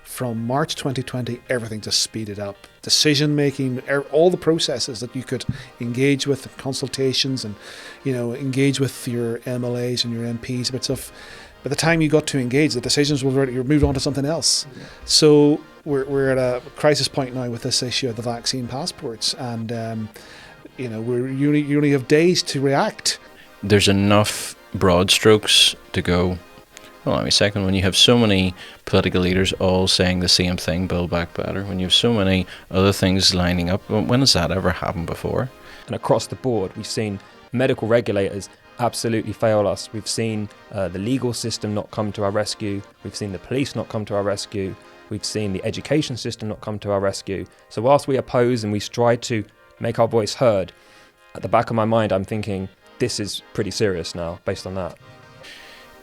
from March 2020, everything just speeded up. Decision making, all the processes that you could engage with, consultations, and engage with your MLAs and your MPs about stuff. By the time you got to engage, the decisions were already, you're moved on to something else. Yeah. So we're at a crisis point now with this issue of the vaccine passports, and you only have days to react. There's enough broad strokes to go, well, wait a second, when you have so many political leaders all saying the same thing, Build Back Better, when you have so many other things lining up, when has that ever happened before? And across the board, we've seen medical regulators absolutely fail us. We've seen the legal system not come to our rescue. We've seen the police not come to our rescue. We've seen the education system not come to our rescue. So whilst we oppose and we strive to make our voice heard, at the back of my mind, I'm thinking, this is pretty serious now, based on that.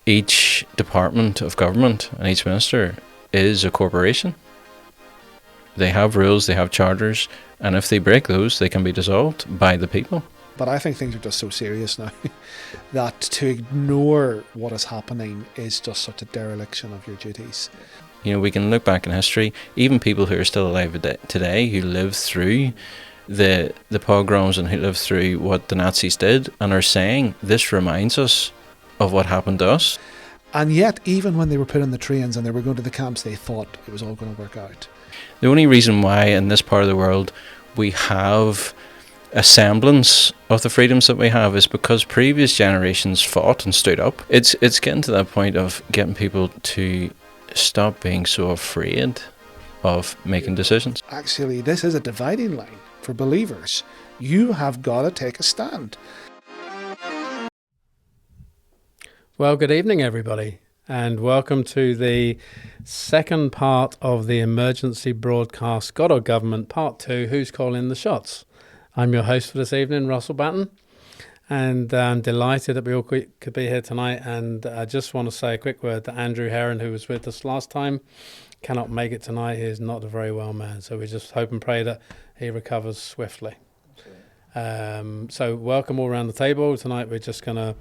Each department of government and each minister is a corporation. They have rules, they have charters, and if they break those, they can be dissolved by the people. But I think things are just so serious now that to ignore what is happening is just such a dereliction of your duties. We can look back in history, even people who are still alive today, who lived through the pogroms and who lived through what the Nazis did, and are saying, this reminds us of what happened to us. And yet, even when they were put in the trains and they were going to the camps, they thought it was all going to work out. The only reason why in this part of the world we have a semblance of the freedoms that we have is because previous generations fought and stood up. It's getting to that point of getting people to stop being so afraid of making decisions. Actually, this is a dividing line for believers. You have got to take a stand. Well, good evening, everybody, and welcome to the second part of the emergency broadcast, God or Government, Part 2, Who's Calling the Shots? I'm your host for this evening, Russell Batten, and I'm delighted that we all could be here tonight, and I just want to say a quick word to Andrew Heron, who was with us last time. Cannot make it tonight. He is not a very well man, so we just hope and pray that he recovers swiftly. So welcome all around the table. Tonight we're just going to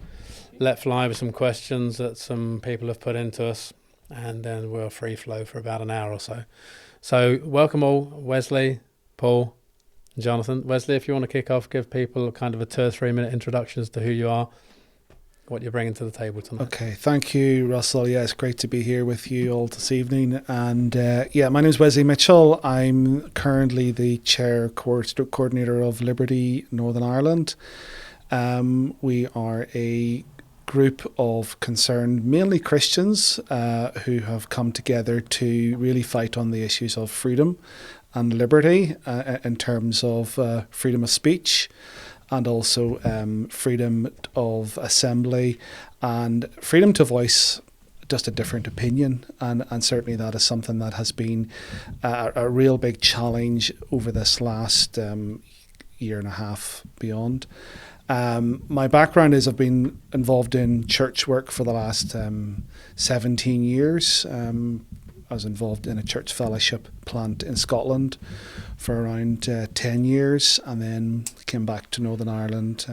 let fly with some questions that some people have put into us, and then we'll free flow for about an hour or so. So welcome all, Wesley, Paul, and Jonathan. Wesley, if you want to kick off, give people kind of a 2 or 3 minute introduction as to who you are, what you're bringing to the table tonight. Okay, thank you, Russell. Yeah, it's great to be here with you all this evening. And my name is Wesley Mitchell. I'm currently the chair coordinator of Liberty Northern Ireland. We are a group of concerned, mainly Christians, who have come together to really fight on the issues of freedom and liberty in terms of freedom of speech, and also freedom of assembly and freedom to voice just a different opinion. And certainly that is something that has been a real big challenge over this last year and a half beyond. My background is I've been involved in church work for the last 17 years. I was involved in a church fellowship plant in Scotland for around 10 years, and then came back to Northern Ireland.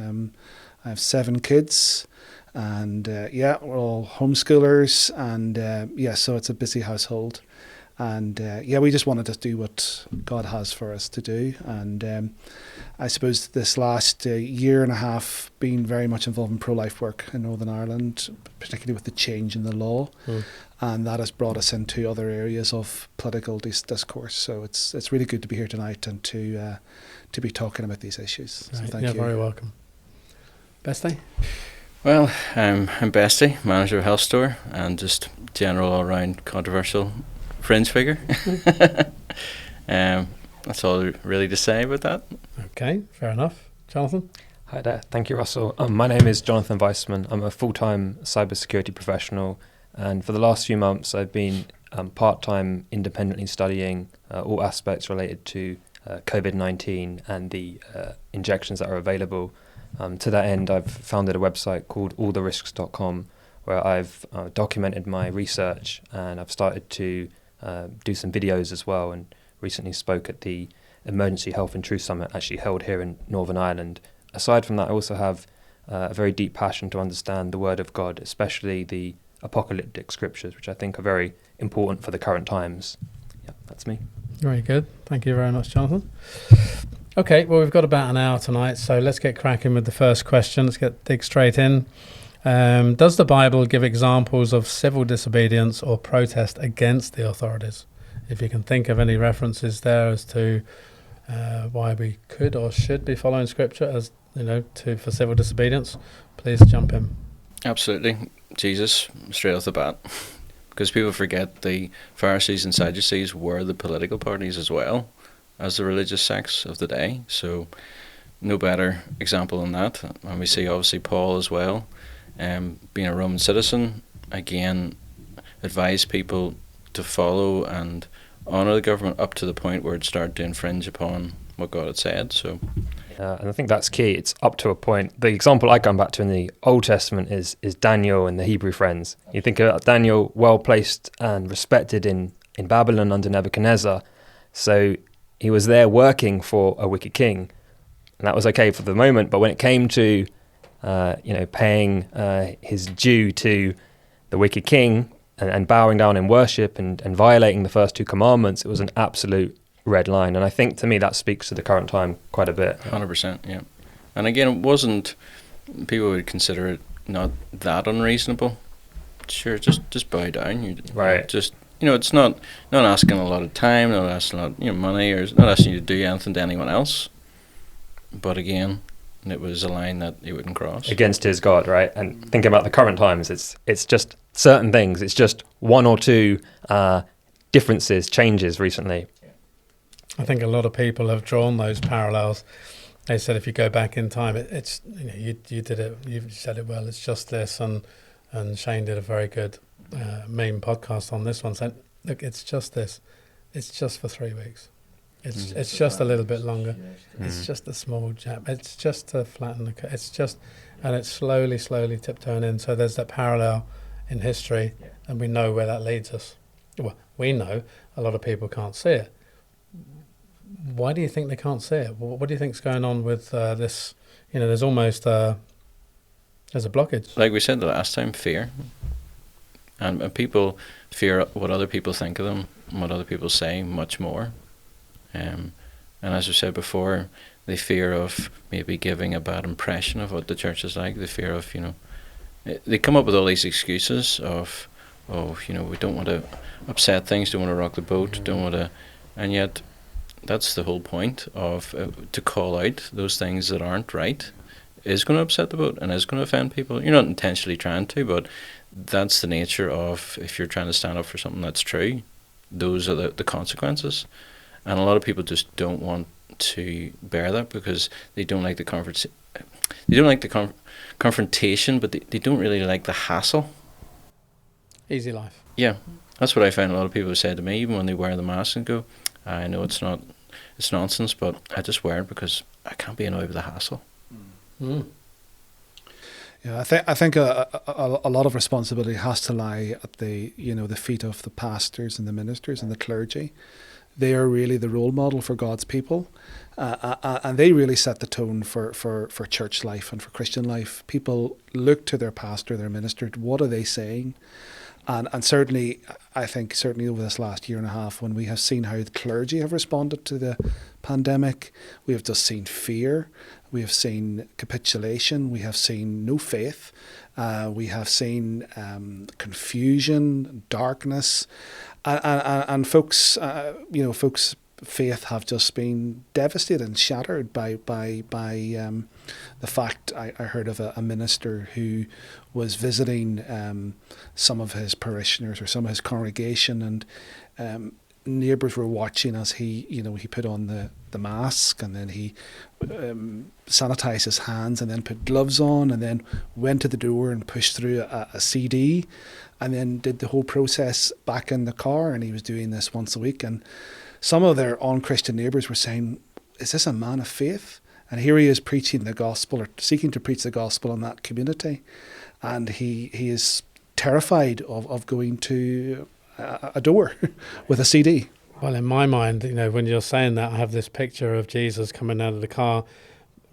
I have 7 kids, and we're all homeschoolers, and so it's a busy household. And we just wanted to do what God has for us to do. And I suppose this last year and a half been very much involved in pro-life work in Northern Ireland, particularly with the change in the law. And that has brought us into other areas of political discourse. So it's really good to be here tonight and to be talking about these issues. Right. So thank you. You're very welcome. Bestie? Well, I'm Bestie, manager of Health Store, and just general all-round controversial fringe figure. That's all really to say about that. Okay, fair enough. Jonathan? Hi there. Thank you, Russell. My name is Jonathan Weissman. I'm a full-time cybersecurity professional, and for the last few months I've been part-time independently studying all aspects related to Covid-19 and the injections that are available. To that end, I've founded a website called alltherisks.com, where I've documented my research, and I've started to do some videos as well, and recently spoke at the Emergency Health and Truth Summit, actually held here in Northern Ireland. Aside from that, I also have a very deep passion to understand the Word of God, especially the apocalyptic scriptures, which I think are very important for the current times. That's me. Very good. Thank you very much, Jonathan. Okay, well, we've got about an hour tonight, so let's get cracking with the first question. Let's dig straight in. Does the Bible give examples of civil disobedience or protest against the authorities? If you can think of any references there as to why we could or should be following Scripture as for civil disobedience, please jump in. Absolutely. Jesus, straight off the bat. Because people forget the Pharisees and Sadducees were the political parties as well as the religious sects of the day. So no better example than that. And we see obviously Paul as well, being a Roman citizen, again, advised people to follow and honour the government up to the point where it started to infringe upon what God had said. So, and I think that's key. It's up to a point. The example I come back to in the Old Testament is Daniel and the Hebrew friends. You think about Daniel, well placed and respected in Babylon under Nebuchadnezzar. So he was there working for a wicked king, and that was okay for the moment. But when it came to paying his due to the wicked king and bowing down in worship and violating the first two commandments, it was an absolute red line. And I think to me that speaks to the current time quite a bit. 100%, yeah. And again, it wasn't, people would consider it not that unreasonable. Sure, just bow down. Right. It's not asking a lot of time, not asking a lot of money, or not asking you to do anything to anyone else. But again, it was a line that he wouldn't cross. Against his God, right? And thinking about the current times, it's just certain things. It's just one or two differences, changes recently. I think a lot of people have drawn those parallels. They said if you go back in time, it's you did it. You said it well. It's just this, and Shane did a very good main podcast on this one. Saying, look, it's just this. It's just for 3 weeks. It's just a little bit longer. It's just a small jab. It's just to flatten the curve. It's just, and it's slowly tiptoeing in. So there's that parallel in history, and we know where that leads us. Well, we know a lot of people can't see it. Why do you think they can't see it? What do you think's going on with this? There's almost there's a blockage. Like we said the last time, fear. And people fear what other people think of them, and what other people say much more. And as we said before, the fear of maybe giving a bad impression of what the church is like, the fear of, they come up with all these excuses of, we don't want to upset things, don't want to rock the boat, don't want to, and yet that's the whole point of to call out those things that aren't right is going to upset the boat and is going to offend people. You're not intentionally trying to, but that's the nature of, if you're trying to stand up for something that's true, those are the consequences. And a lot of people just don't want to bear that because they don't like the confrontation, but they don't really like the hassle. Easy life. Yeah, that's what I find a lot of people say to me, even when they wear the mask and go, I know it's nonsense, but I just wear it because I can't be annoyed with the hassle. Mm. Yeah, I think a lot of responsibility has to lie at the feet of the pastors and the ministers and the clergy. They are really the role model for God's people, and they really set the tone for church life and for Christian life. People look to their pastor, their minister. What are they saying? And certainly, I think over this last year and a half, when we have seen how the clergy have responded to the pandemic, we have just seen fear, we have seen capitulation, we have seen no faith, we have seen confusion, darkness, and folks' faith have just been devastated and shattered by the fact I heard of a minister who was visiting some of his parishioners or some of his congregation, and neighbours were watching as he put on the mask, and then he sanitised his hands and then put gloves on, and then went to the door and pushed through a CD, and then did the whole process back in the car, and he was doing this once a week. And some of their unchristian neighbours were saying, is this a man of faith? And here he is preaching the gospel, or seeking to preach the gospel in that community. And he is terrified of going to a door with a CD. Well, in my mind, when you're saying that, I have this picture of Jesus coming out of the car,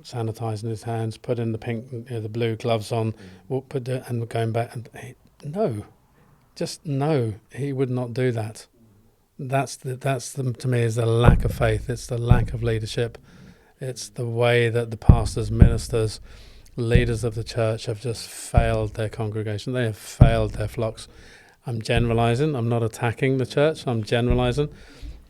sanitising his hands, putting the blue gloves on, and going back. And no, he would not do that. to me is the lack of faith. It's the lack of leadership. It's the way that the pastors, ministers, leaders of the church have just failed their congregation. They have failed their flocks. I'm generalizing. I'm not attacking the church. I'm generalizing,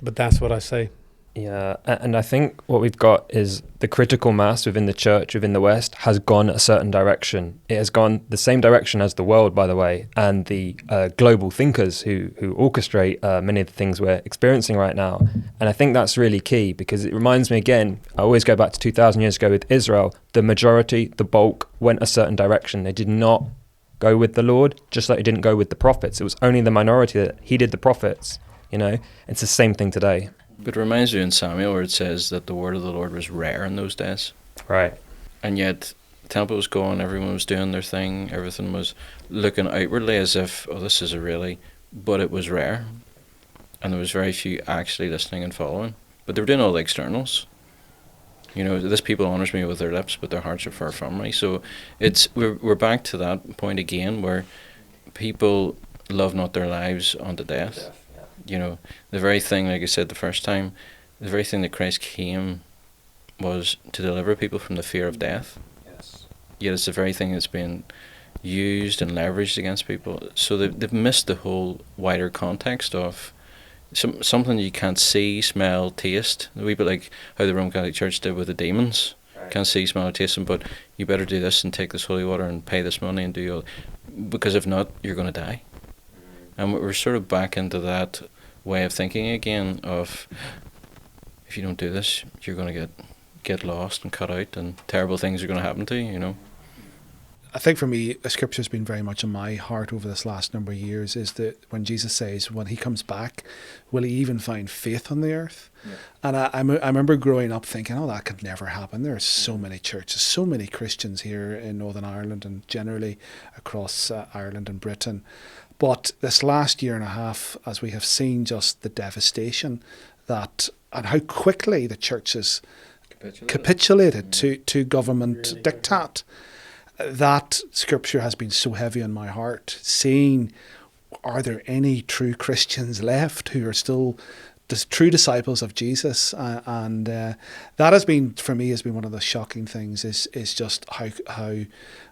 but that's what I see. Yeah, and I think what we've got is the critical mass within the church, within the West, has gone a certain direction. It has gone the same direction as the world, by the way, and the global thinkers who orchestrate many of the things we're experiencing right now. And I think that's really key, because it reminds me again, I always go back to 2,000 years ago with Israel. The majority, the bulk, went a certain direction. They did not go with the Lord, just like they didn't go with the prophets. It was only the minority that heeded the prophets, It's the same thing today. But it reminds you in Samuel where it says that the word of the Lord was rare in those days. Right. And yet the temple was going, everyone was doing their thing, everything was looking outwardly as if, this is but it was rare. And there was very few actually listening and following. But they were doing all the externals. This people honours me with their lips, but their hearts are far from me. So we're back to that point again where people love not their lives unto death. The very thing, like I said the first time, the very thing that Christ came was to deliver people from the fear of death. Yes. Yet it's the very thing that's been used and leveraged against people. So they've missed the whole wider context of something you can't see, smell, taste. A wee bit like how the Roman Catholic Church did with the demons. Right. Can't see, smell, or taste them, but you better do this and take this holy water and pay this money and do all, because if not, you're going to die. And we're sort of back into that way of thinking again of, if you don't do this, you're going to get lost and cut out, and terrible things are going to happen to you, I think for me, a scripture's been very much in my heart over this last number of years, is that when Jesus says, when he comes back, will he even find faith on the earth? Yeah. And I remember growing up thinking, that could never happen. There are so many churches, so many Christians here in Northern Ireland and generally across Ireland and Britain. But this last year and a half, as we have seen just the devastation and how quickly the church has capitulated to government really diktat, that scripture has been so heavy on my heart. Seeing, are there any true Christians left who are still true disciples of Jesus? And that has been, for me, one of the shocking things is just how,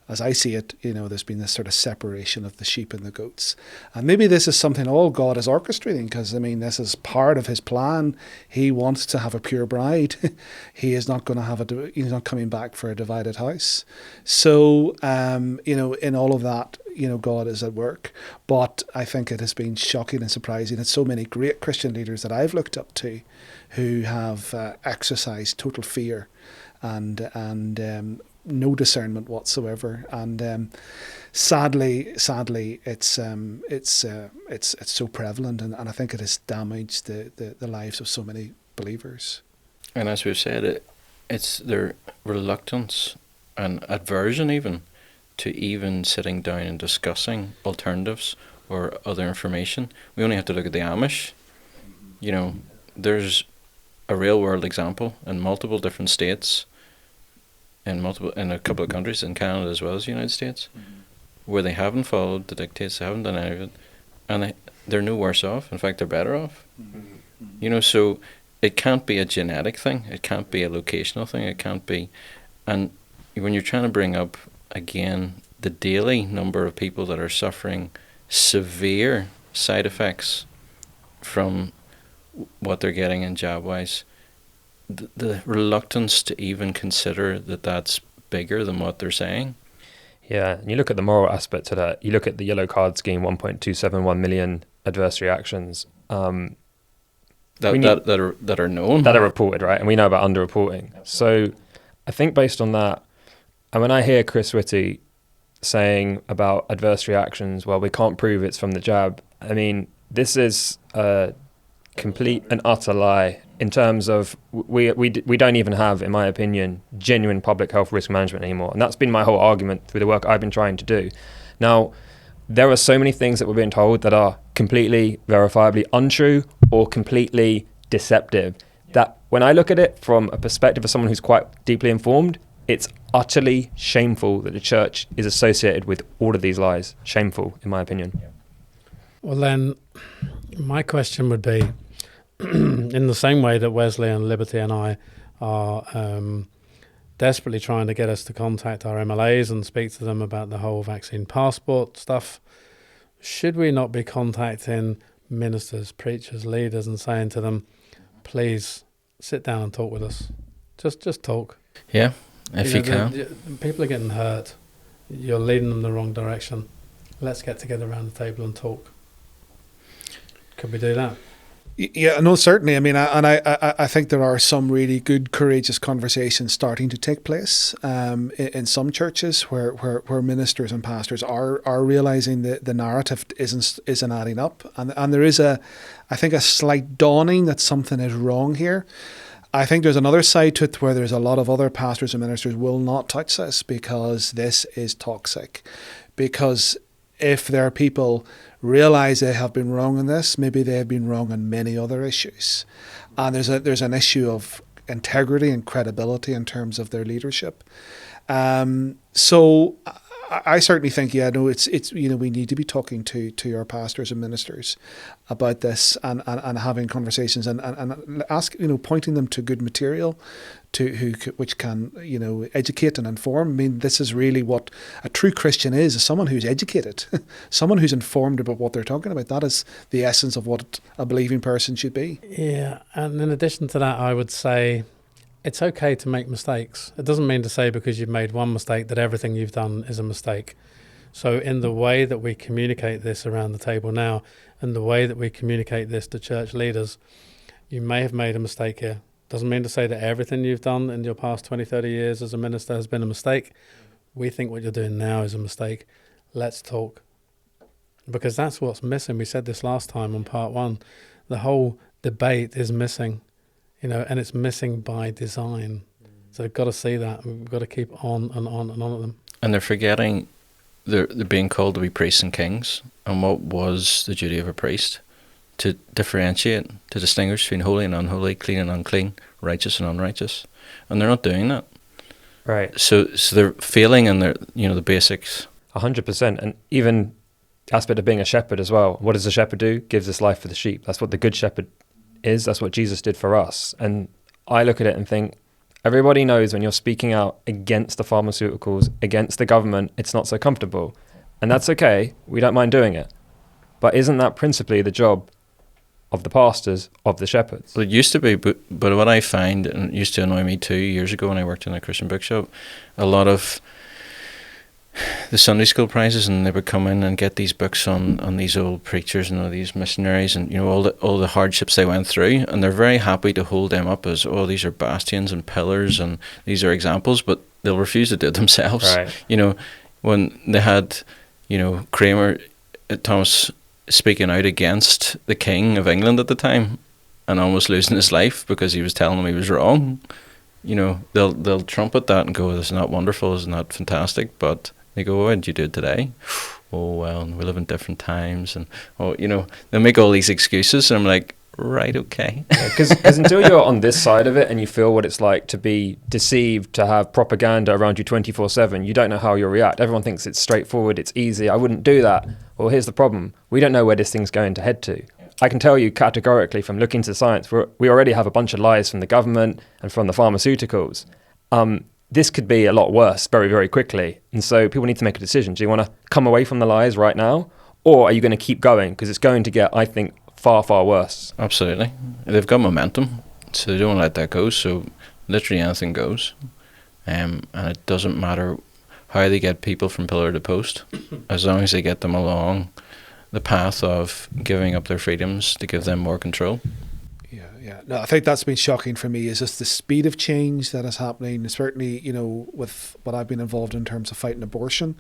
as I see it, there's been this sort of separation of the sheep and the goats. And maybe this is something all God is orchestrating, because, this is part of his plan. He wants to have a pure bride. He is not going to have he's not coming back for a divided house. So, in all of that, God is at work. But I think it has been shocking and surprising that so many great Christian leaders that I've looked up to who have exercised total fear and no discernment whatsoever, and sadly, it's so prevalent, and I think it has damaged the lives of so many believers. And as we've said, it's their reluctance and aversion even to even sitting down and discussing alternatives or other information. We only have to look at the Amish. There's a real world example in multiple different states, in a couple of countries, in Canada as well as the United States, where they haven't followed the dictates, they haven't done any of it, and they're no worse off. In fact, they're better off. So it can't be a genetic thing, it can't be a locational thing, it can't be. And when you're trying to bring up, again, the daily number of people that are suffering severe side effects from what they're getting in jab-wise, the reluctance to even consider that that's bigger than what they're saying. Yeah, and you look at the moral aspect to that. You look at the yellow card scheme, 1.271 million adverse reactions. That are known. That are reported, right? And we know about underreporting. So I think based on that, and when I hear Chris Whitty saying about adverse reactions, well, we can't prove it's from the jab. This is a complete and utter lie. In terms of, we don't even have, in my opinion, genuine public health risk management anymore. And that's been my whole argument through the work I've been trying to do. Now, there are so many things that we're being told that are completely verifiably untrue or completely deceptive, that when I look at it from a perspective of someone who's quite deeply informed, it's utterly shameful that the church is associated with all of these lies. Shameful, in my opinion. Well, then, my question would be, in the same way that Wesley and Liberty and I are desperately trying to get us to contact our MLAs and speak to them about the whole vaccine passport stuff, should we not be contacting ministers, preachers, leaders and saying to them, please sit down and talk with us? Just talk. Yeah, if you can. People are getting hurt. You're leading them the wrong direction. Let's get together around the table and talk. Could we do that? Yeah, no, certainly. I mean, I think there are some really good, courageous conversations starting to take place in some churches where ministers and pastors are realizing that the narrative isn't adding up, and there is I think a slight dawning that something is wrong here. I think there's another side to it where there's a lot of other pastors and ministers will not touch this because this is toxic. Because if there are people realize they have been wrong on this, maybe they have been wrong on many other issues. And there's an issue of integrity and credibility in terms of their leadership. So I certainly think, it's we need to be talking to our pastors and ministers about this and having conversations and ask, pointing them to good material which can, educate and inform. I mean, this is really what a true Christian is someone who's educated, someone who's informed about what they're talking about. That is the essence of what a believing person should be. Yeah, and in addition to that, I would say it's okay to make mistakes. It doesn't mean to say because you've made one mistake that everything you've done is a mistake. So in the way that we communicate this around the table now and the way that we communicate this to church leaders, you may have made a mistake here. Doesn't mean to say that everything you've done in your past 20, 30 years as a minister has been a mistake. We think what you're doing now is a mistake. Let's talk. Because that's what's missing. We said this last time on part one. The whole debate is missing, and it's missing by design. So we've got to see that. We've got to keep on and on and on at them. And they're forgetting they're being called to be priests and kings. And what was the duty of a priest? To differentiate, to distinguish between holy and unholy, clean and unclean, righteous and unrighteous. And they're not doing that. Right. So they're failing in their, the basics. 100%. And even the aspect of being a shepherd as well. What does a shepherd do? Gives his life for the sheep. That's what the good shepherd is. That's what Jesus did for us. And I look at it and think, everybody knows when you're speaking out against the pharmaceuticals, against the government, it's not so comfortable. And that's okay. We don't mind doing it. But isn't that principally the job of the pastors, of the shepherds? Well, it used to be, but what I find, and it used to annoy me 2 years ago when I worked in a Christian bookshop, a lot of the Sunday school prizes, and they would come in and get these books on these old preachers and all these missionaries and all the hardships they went through, and they're very happy to hold them up as, these are bastions and pillars and these are examples, but they'll refuse to do it themselves. Right. When they had, Kramer, Thomas speaking out against the King of England at the time and almost losing his life because he was telling him he was wrong, they'll trumpet that and go, isn't that wonderful, isn't that fantastic? But they go, why did you do it today? Oh, well, we live in different times. And, they make all these excuses. And I'm like, right, okay. Because until you're on this side of it and you feel what it's like to be deceived, to have propaganda around you 24/7, you don't know how you'll react. Everyone thinks it's straightforward, it's easy, I wouldn't do that. Well, here's the problem. We don't know where this thing's going to head to. I can tell you categorically from looking to science, we already have a bunch of lies from the government and from the pharmaceuticals. This could be a lot worse very, very quickly. And so people need to make a decision. Do you want to come away from the lies right now? Or are you going to keep going? Because it's going to get, I think, far, far worse. Absolutely. They've got momentum, so they don't want to let that go. So literally anything goes. And it doesn't matter how they get people from pillar to post, as long as they get them along the path of giving up their freedoms to give them more control. Yeah. No, I think that's been shocking for me, is just the speed of change that is happening. Certainly, with what I've been involved in terms of fighting abortion,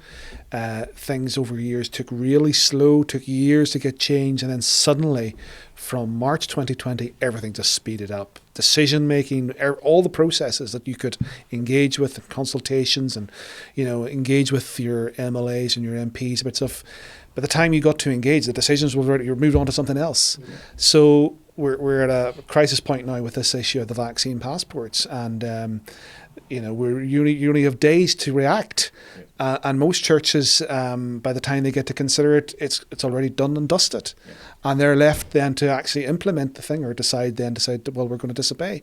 things over years took really slow, took years to get changed, and then suddenly, from March 2020, everything just speeded up. Decision making, all the processes that you could engage with, consultations, and engage with your MLAs and your MPs about stuff. By the time you got to engage, the decisions were already, you're moved on to something else. Mm-hmm. So we're at a crisis point now with this issue of the vaccine passports, and you only have days to react. And most churches, by the time they get to consider it, it's already done and dusted. Yeah. And they're left then to actually implement the thing or decide, well, we're going to disobey.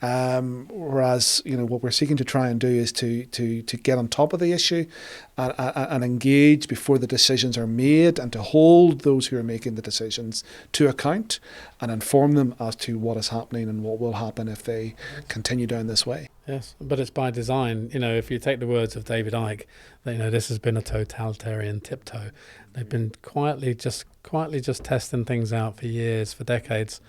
Whereas, what we're seeking to try and do is to get on top of the issue and engage before the decisions are made, and to hold those who are making the decisions to account and inform them as to what is happening and what will happen if they continue down this way. Yes, but it's by design. If you take the words of David Icke, this has been a totalitarian tiptoe. They've been quietly just testing things out for years, for decades.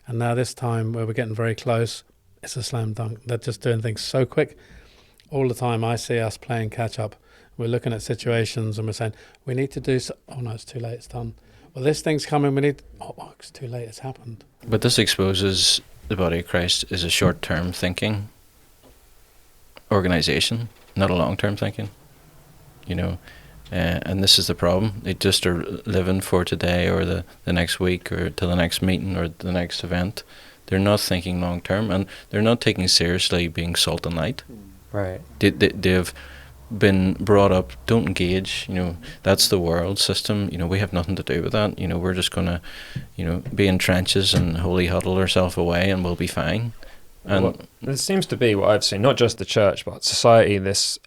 And now this time where we're getting very close, it's a slam dunk. They're just doing things so quick. All the time I see us playing catch up. We're looking at situations and we're saying, we need to do oh no, it's too late, it's done. Well, this thing's coming, it's too late, it's happened. But this exposes the body of Christ as a short-term thinking organisation, not a long-term thinking, and this is the problem. They just are living for today or the next week or till the next meeting or the next event. They're not thinking long-term, and they're not taking seriously being salt and light. Right. They've been brought up, don't engage, that's the world system, we have nothing to do with that, we're just going to, be in trenches and holy huddle ourselves away and we'll be fine. And there seems to be, what I've seen, not just the church, but society, this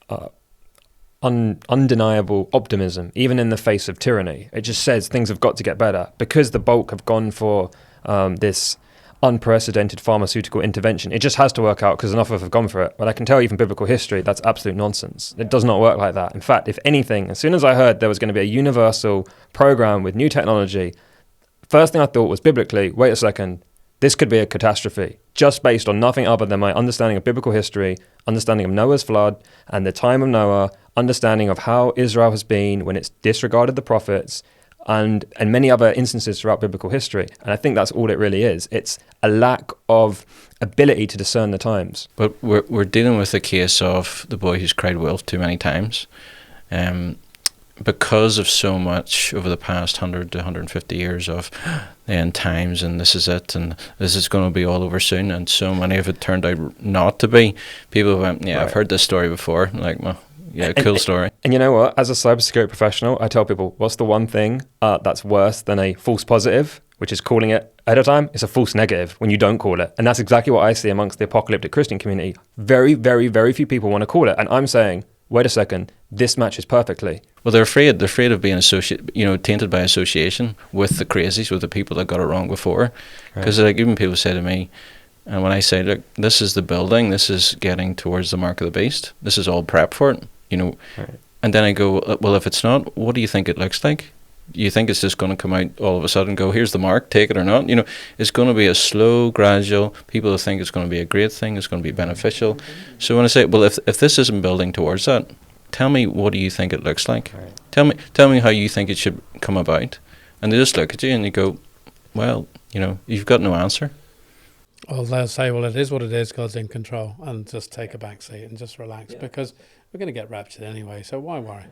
undeniable optimism, even in the face of tyranny. It just says things have got to get better because the bulk have gone for this unprecedented pharmaceutical intervention. It just has to work out because enough of us have gone for it. But I can tell you from biblical history, that's absolute nonsense. It does not work like that. In fact, if anything, as soon as I heard there was going to be a universal program with new technology, first thing I thought was biblically, wait a second, this could be a catastrophe, just based on nothing other than my understanding of biblical history, understanding of Noah's flood and the time of Noah, understanding of how Israel has been when it's disregarded the prophets, and many other instances throughout biblical history. And I think that's all it really is. It's a lack of ability to discern the times. But we're dealing with the case of the boy who's cried wolf too many times. Because of so much over the past 100 to 150 years of the end times, and this is it, and this is going to be all over soon, and so many of it turned out not to be. People went, yeah, right. I've heard this story before. Like, well, yeah, cool story. And you know what? As a cybersecurity professional, I tell people, what's the one thing that's worse than a false positive, which is calling it ahead of time? It's a false negative when you don't call it. And that's exactly what I see amongst the apocalyptic Christian community. Very, very, very few people want to call it. And I'm saying, wait a second, this matches perfectly. Well, they're afraid of being tainted by association with the crazies, with the people that got it wrong before. Because even people say to me, and when I say, look, this is the building, this is getting towards the mark of the beast, this is all prep for it, Right. And then I go, well, if it's not, what do you think it looks like? You think it's just going to come out all of a sudden and go, here's the mark, take it or not? It's going to be a slow, gradual, people think it's going to be a great thing, it's going to be beneficial. So when I say, well, if this isn't building towards that, tell me, what do you think it looks like? Right. Tell me how you think it should come about. And they just look at you and you go, well, you've got no answer. Well, they'll say, well, it is what it is, God's in control, and just take a back seat and just relax, because we're going to get raptured anyway, so why worry?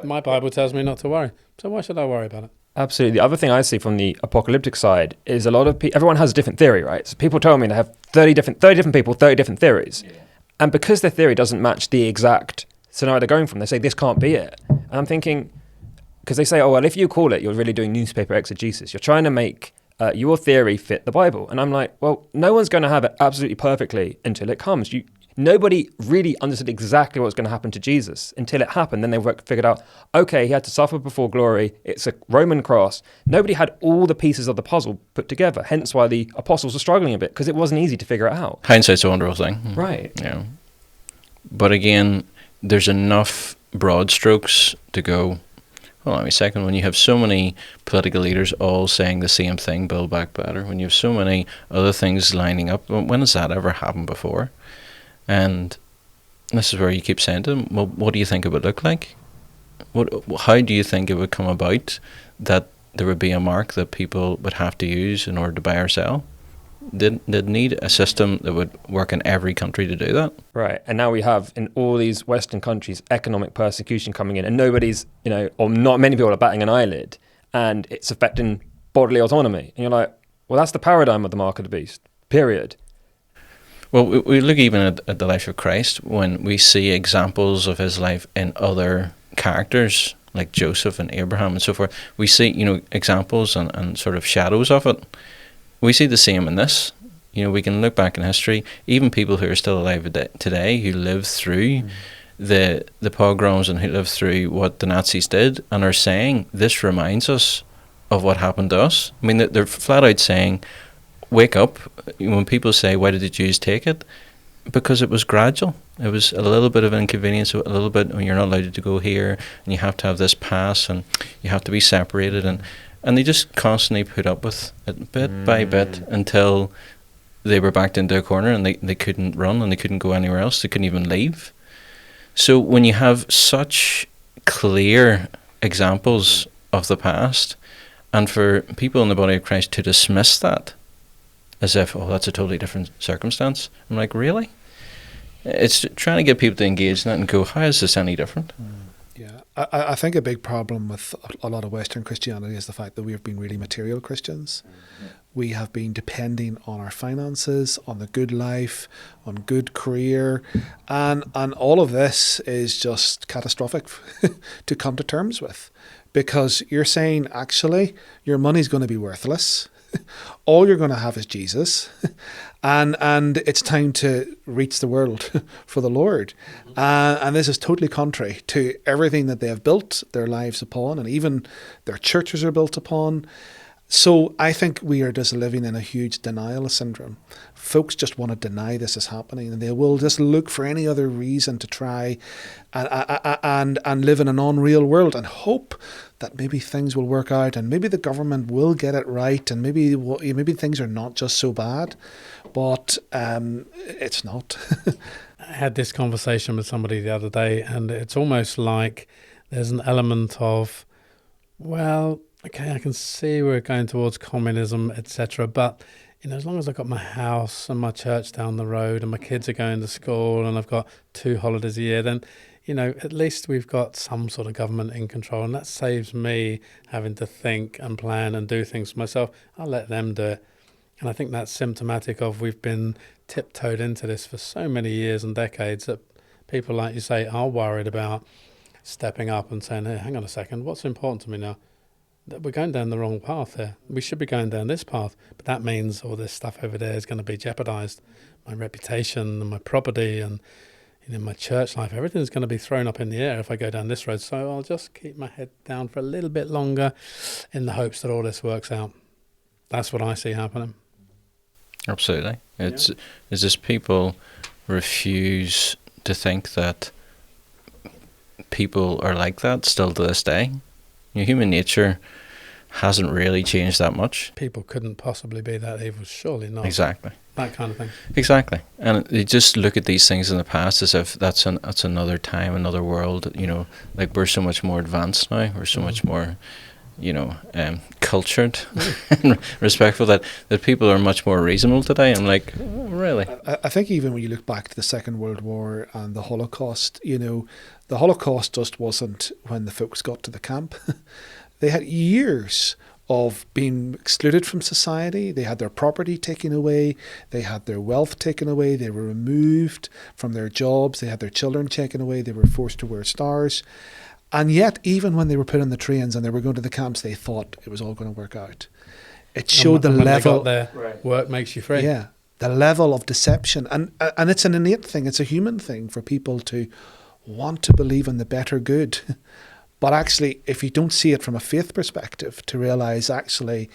My Bible tells me not to worry, so why should I worry about it? Absolutely. The other thing I see from the apocalyptic side is a lot of everyone has a different theory, right? So people tell me they have 30 different people, 30 different theories. Yeah. And because their theory doesn't match the exact scenario they're going from, they say, this can't be it. And I'm thinking, because they say, oh, well, if you call it, you're really doing newspaper exegesis. You're trying to make your theory fit the Bible. And I'm like, well, no one's going to have it absolutely perfectly until it comes. Nobody really understood exactly what was going to happen to Jesus until it happened. Then they figured out, okay, he had to suffer before glory. It's a Roman cross. Nobody had all the pieces of the puzzle put together. Hence why the apostles were struggling a bit, because it wasn't easy to figure it out. Hindsight's a wonderful thing. Right. Yeah. But again, there's enough broad strokes to go, hold on a second, when you have so many political leaders all saying the same thing, Build Back Better, when you have so many other things lining up, when has that ever happened before? And this is where you keep saying to them, well, what do you think it would look like? How do you think it would come about that there would be a mark that people would have to use in order to buy or sell? They'd need a system that would work in every country to do that. Right. And now we have in all these Western countries economic persecution coming in, and nobody's, or not many people are batting an eyelid, and it's affecting bodily autonomy. And you're like, well, that's the paradigm of the mark of the beast, period. Well, we look even at the life of Christ when we see examples of his life in other characters like Joseph and Abraham and so forth. We see, examples and sort of shadows of it. We see the same in this. We can look back in history, even people who are still alive today who lived through the pogroms and who lived through what the Nazis did and are saying, this reminds us of what happened to us. I mean, they're flat out saying, wake up. When people say, why did the Jews take it? Because it was gradual. It was a little bit of inconvenience, a little bit, you're not allowed to go here, and you have to have this pass, and you have to be separated, and they just constantly put up with it bit by bit until they were backed into a corner and they couldn't run and they couldn't go anywhere else. They couldn't even leave. So when you have such clear examples of the past, and for people in the body of Christ to dismiss that as if, that's a totally different circumstance. I'm like, really? It's trying to get people to engage in that and go, how is this any different? Yeah, I think a big problem with a lot of Western Christianity is the fact that we have been really material Christians. We have been depending on our finances, on the good life, on good career, and all of this is just catastrophic to come to terms with, because you're saying actually your money's going to be worthless. All you're going to have is Jesus, and it's time to reach the world for the Lord. And this is totally contrary to everything that they have built their lives upon, and even their churches are built upon. So I think we are just living in a huge denial syndrome. Folks just want to deny this is happening, and they will just look for any other reason to try and live in an unreal world and hope that maybe things will work out, and maybe the government will get it right, and maybe things are not just so bad, but it's not. I had this conversation with somebody the other day, and it's almost like there's an element of, well, okay, I can see we're going towards communism, etc. But, as long as I've got my house and my church down the road and my kids are going to school and I've got 2 holidays a year, then, at least we've got some sort of government in control. And that saves me having to think and plan and do things for myself. I'll let them do it. And I think that's symptomatic of we've been tiptoed into this for so many years and decades that people, like you say, are worried about stepping up and saying, hey, hang on a second, what's important to me now? That we're going down the wrong path here. We should be going down this path, but that means all this stuff over there is going to be jeopardized. My reputation and my property and my church life, everything's going to be thrown up in the air if I go down this road. So I'll just keep my head down for a little bit longer in the hopes that all this works out. That's what I see happening. Absolutely. It's just people refuse to think that people are like that still to this day. Human nature hasn't really changed that much. People couldn't possibly be that evil, surely not. Exactly. That kind of thing. Exactly. And they just look at these things in the past as if that's another time, another world, like we're so much more advanced now, we're so much more, cultured and respectful, that people are much more reasonable today. I'm like, oh, really? I think even when you look back to the Second World War and the Holocaust, the Holocaust just wasn't when the folks got to the camp. They had years of being excluded from society. They had their property taken away. They had their wealth taken away. They were removed from their jobs. They had their children taken away. They were forced to wear stars. And yet, even when they were put on the trains and they were going to the camps, they thought it was all going to work out. It showed the level. They got there, work makes you free. Yeah, the level of deception. And it's an innate thing. It's a human thing for people to want to believe in the better good. But actually, if you don't see it from a faith perspective, to realize actually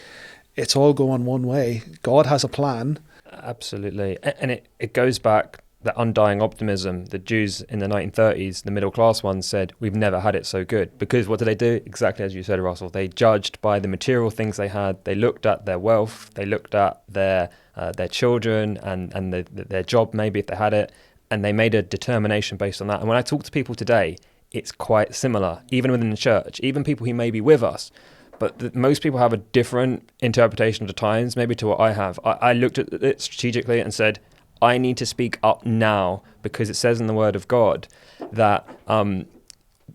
it's all going one way. God has a plan. Absolutely. And it goes back, that undying optimism. The Jews in the 1930s, the middle class ones, said, we've never had it so good. Because what did they do? Exactly as you said, Russell. They judged by the material things they had. They looked at their wealth. They looked at their children and their job, maybe, if they had it. And they made a determination based on that. And when I talk to people today, it's quite similar, even within the church, even people who may be with us. But most people have a different interpretation of the times, maybe to what I have. I looked at it strategically and said, I need to speak up now, because it says in the Word of God that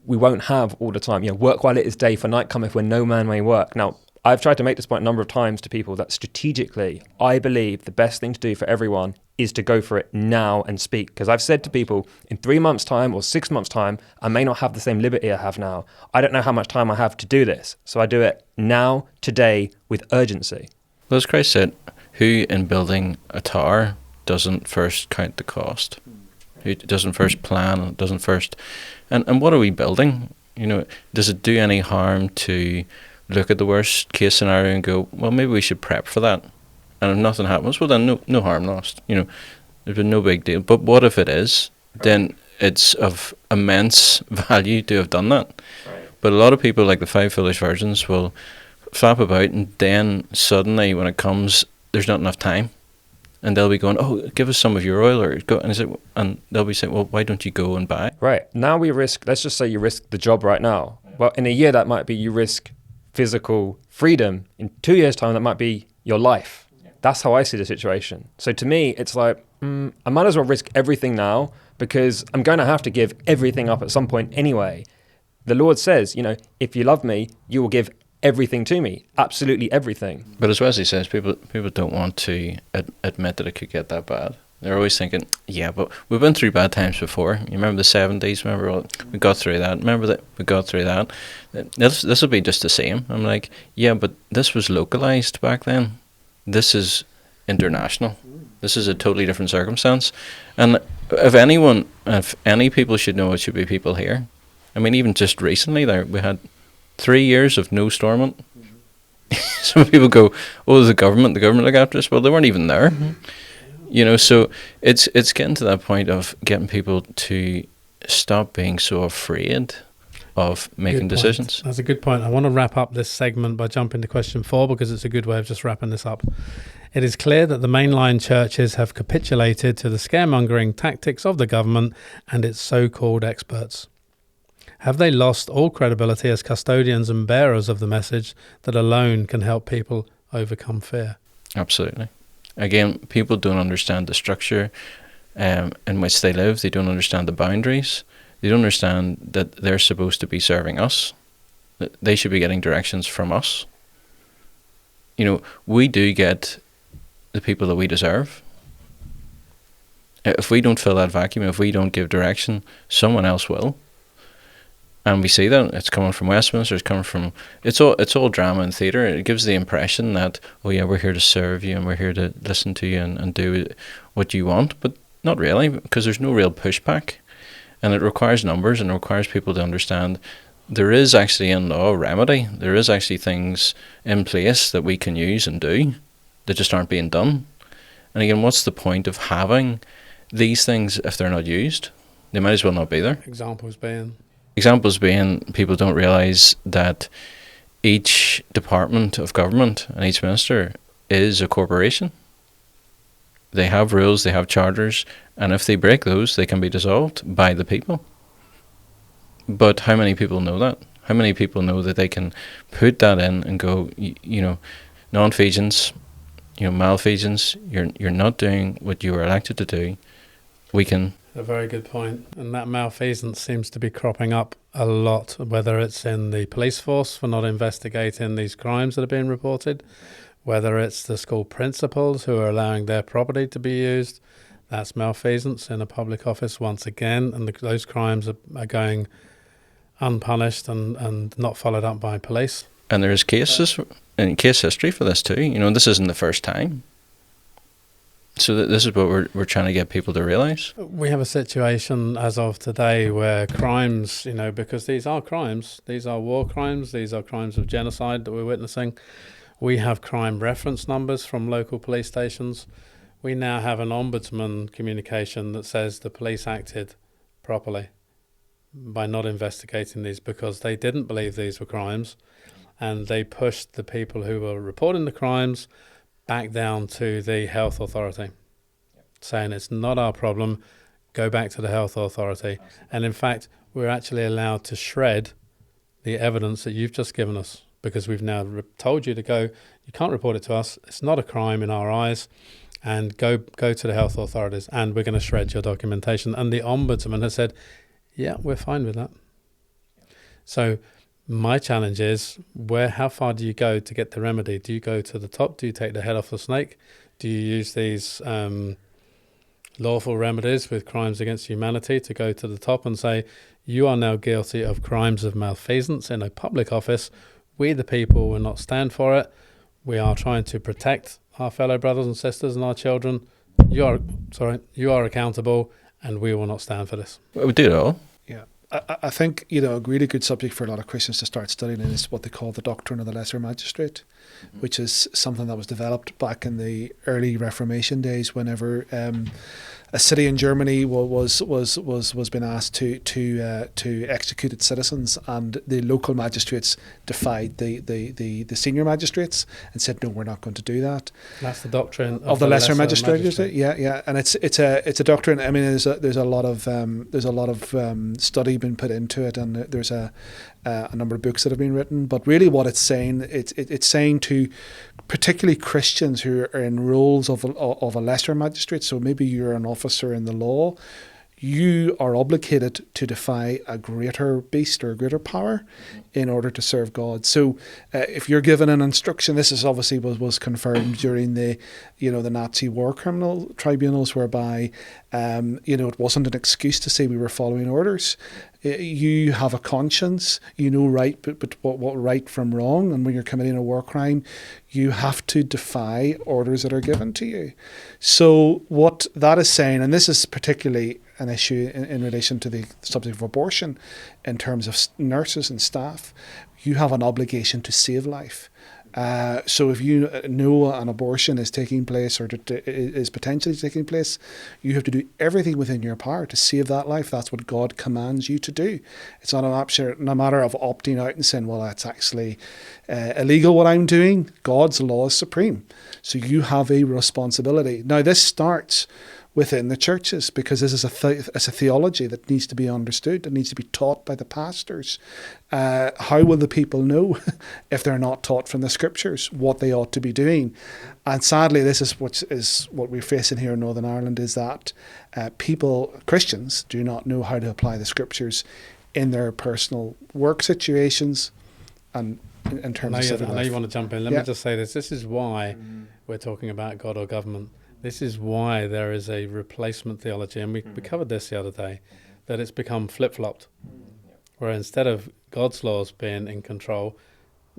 we won't have all the time. Work while it is day, for night cometh when no man may work. Now, I've tried to make this point a number of times to people that strategically, I believe the best thing to do for everyone is to go for it now and speak. Because I've said to people, in 3 months' time or 6 months' time, I may not have the same liberty I have now. I don't know how much time I have to do this. So I do it now, today, with urgency. Well, as Christ said, who in building a tower doesn't first count the cost? Who doesn't first plan, doesn't first... And what are we building? Does it do any harm to look at the worst case scenario and go, well, maybe we should prep for that? And if nothing happens, well, then no harm lost. There's been no big deal. But what if it is? Then it's of immense value to have done that. Right. But a lot of people, like the 5 foolish virgins, will flap about, and then suddenly when it comes, there's not enough time. And they'll be going, oh, give us some of your oil, or go, and they'll be saying, well, why don't you go and buy? Right. Now we risk, let's just say you risk the job right now. Well, in a year, that might be you risk physical freedom. In 2 years' time, that might be your life. That's how I see the situation. So to me, it's like, I might as well risk everything now, because I'm going to have to give everything up at some point anyway. The Lord says, if you love me, you will give everything to me, absolutely everything. But as Wesley says, people don't want to admit that it could get that bad. They're always thinking, yeah, but we've been through bad times before. You remember the 70s? Remember we got through that? Remember that we got through that? This will be just the same. I'm like, yeah, but this was localized back then. This is international. This is a totally different circumstance. And if any people should know, it should be people here. I mean, even just recently there, we had 3 years of no stormont. Some people go, oh, the government look after us. Well, they weren't even there. So it's getting to that point of getting people to stop being so afraid of making decisions. That's a good point. I want to wrap up this segment by jumping to question 4, because it's a good way of just wrapping this up. It is clear that the mainline churches have capitulated to the scaremongering tactics of the government and its so-called experts. Have they lost all credibility as custodians and bearers of the message that alone can help people overcome fear? Absolutely. Again, people don't understand the structure in which they live. They don't understand the boundaries. They don't understand that they're supposed to be serving us. That they should be getting directions from us. We do get the people that we deserve. If we don't fill that vacuum, if we don't give direction, someone else will. And we see that it's coming from Westminster. It's all drama and theatre. It gives the impression that, oh yeah, we're here to serve you and we're here to listen to you and do what you want, but not really, because there's no real pushback. And it requires numbers, and it requires people to understand there is actually in law a remedy. There is actually things in place that we can use and do that just aren't being done. And again, what's the point of having these things if they're not used? They might as well not be there. Examples being people don't realise that each department of government and each minister is a corporation. They have rules, they have charters, and if they break those, they can be dissolved by the people. But how many people know that? How many people know that they can put that in and go, non-feasance, malfeasance, you're not doing what you were elected to do. We can... A very good point. And that malfeasance seems to be cropping up a lot, whether it's in the police force for not investigating these crimes that are being reported, whether it's the school principals who are allowing their property to be used. That's malfeasance in a public office once again, and those crimes are going unpunished and not followed up by police. And there is case history for this too. This isn't the first time. So this is what we're trying to get people to realise. We have a situation as of today where crimes, because these are crimes, these are war crimes, these are crimes of genocide that we're witnessing. We have crime reference numbers from local police stations. We now have an ombudsman communication that says the police acted properly by not investigating these because they didn't believe these were crimes, and they pushed the people who were reporting the crimes back down to the health authority, saying it's not our problem, go back to the health authority. And in fact, we're actually allowed to shred the evidence that you've just given us, because we've now told you to go, you can't report it to us, it's not a crime in our eyes, and go to the health authorities, and we're going to shred your documentation. And the ombudsman has said, yeah, we're fine with that. So my challenge is, how far do you go to get the remedy? Do you go to the top? Do you take the head off the snake? Do you use these lawful remedies with crimes against humanity to go to the top and say, you are now guilty of crimes of malfeasance in a public office. We, the people, will not stand for it. We are trying to protect our fellow brothers and sisters and our children. You are accountable, and we will not stand for this. We do it all. Yeah. I think, a really good subject for a lot of Christians to start studying is what they call the Doctrine of the Lesser Magistrate, which is something that was developed back in the early Reformation days, whenever a city in Germany was being asked to execute its citizens, and the local magistrates defied the senior magistrates and said, no, we're not going to do that. That's the doctrine of the lesser magistrate, is it? Yeah, and it's a doctrine. I mean, there's a lot of study been put into it, and there's a number of books that have been written. But really, what it's saying, it's saying to particularly Christians who are in roles of a lesser magistrate. So maybe you're an officer in the law. You are obligated to defy a greater beast or a greater power in order to serve God. So if you're given an instruction, this is obviously was confirmed during the Nazi war criminal tribunals, whereby it wasn't an excuse to say we were following orders. You have a conscience, you know right, but what right from wrong, and when you're committing a war crime, you have to defy orders that are given to you. So what that is saying, and this is particularly an issue in relation to the subject of abortion, in terms of nurses and staff, you have an obligation to save life. So if you know an abortion is taking place or is potentially taking place, you have to do everything within your power to save that life. That's what God commands you to do. It's not a matter of opting out and saying, well, that's actually illegal what I'm doing. God's law is supreme. So you have a responsibility. Now, this starts within the churches, because this is a theology that needs to be understood, that needs to be taught by the pastors. How will the people know if they're not taught from the scriptures what they ought to be doing? And sadly, this is what we're facing here in Northern Ireland, is that Christians do not know how to apply the scriptures in their personal work situations and in terms of civil life. I know you want to jump in. Let me just say this. This is why we're talking about God or government. This is why there is a replacement theology, and we covered this the other day, that it's become flip-flopped, where instead of God's laws being in control,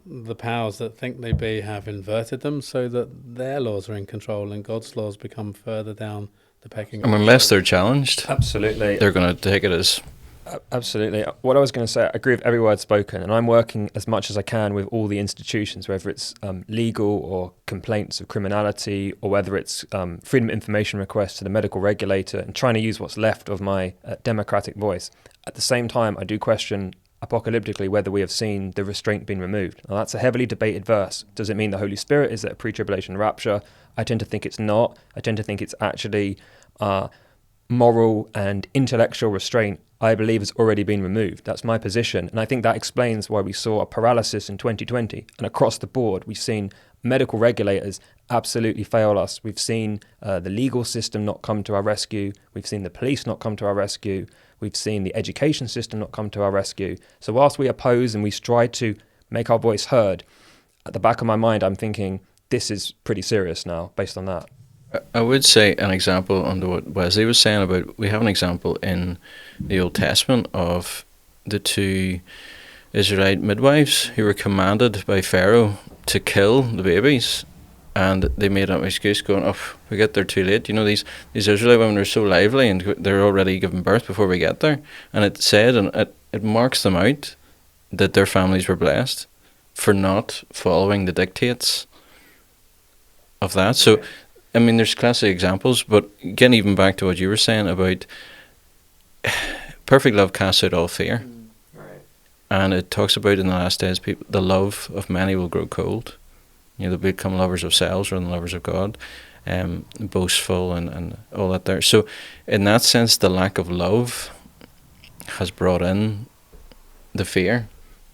the powers that think they be have inverted them so that their laws are in control and God's laws become further down the pecking order. And unless they're challenged, absolutely, they're going to take it as... Absolutely. What I was going to say, I agree with every word spoken, and I'm working as much as I can with all the institutions, whether it's legal or complaints of criminality, or whether it's freedom of information requests to the medical regulator, and trying to use what's left of my democratic voice. At the same time, I do question apocalyptically whether we have seen the restraint being removed. Now, that's a heavily debated verse. Does it mean the Holy Spirit? Is it a pre-tribulation rapture? I tend to think it's not. I tend to think it's actually moral and intellectual restraint, I believe, has already been removed. That's my position. And I think that explains why we saw a paralysis in 2020. And across the board, we've seen medical regulators absolutely fail us. We've seen the legal system not come to our rescue. We've seen the police not come to our rescue. We've seen the education system not come to our rescue. So whilst we oppose and we strive to make our voice heard, at the back of my mind, I'm thinking this is pretty serious now based on that. I would say an example under what Wesley was saying about, we have an example in the Old Testament of the two Israelite midwives who were commanded by Pharaoh to kill the babies, and they made an excuse going, oh, we get there too late. These Israelite women are so lively and they're already giving birth before we get there. And it said, and it marks them out, that their families were blessed for not following the dictates of that. So I mean, there's classic examples, but again, even back to what you were saying about perfect love casts out all fear. Right. And it talks about in the last days, people, the love of many will grow cold. They'll become lovers of selves rather than lovers of God, boastful and all that there. So in that sense, the lack of love has brought in the fear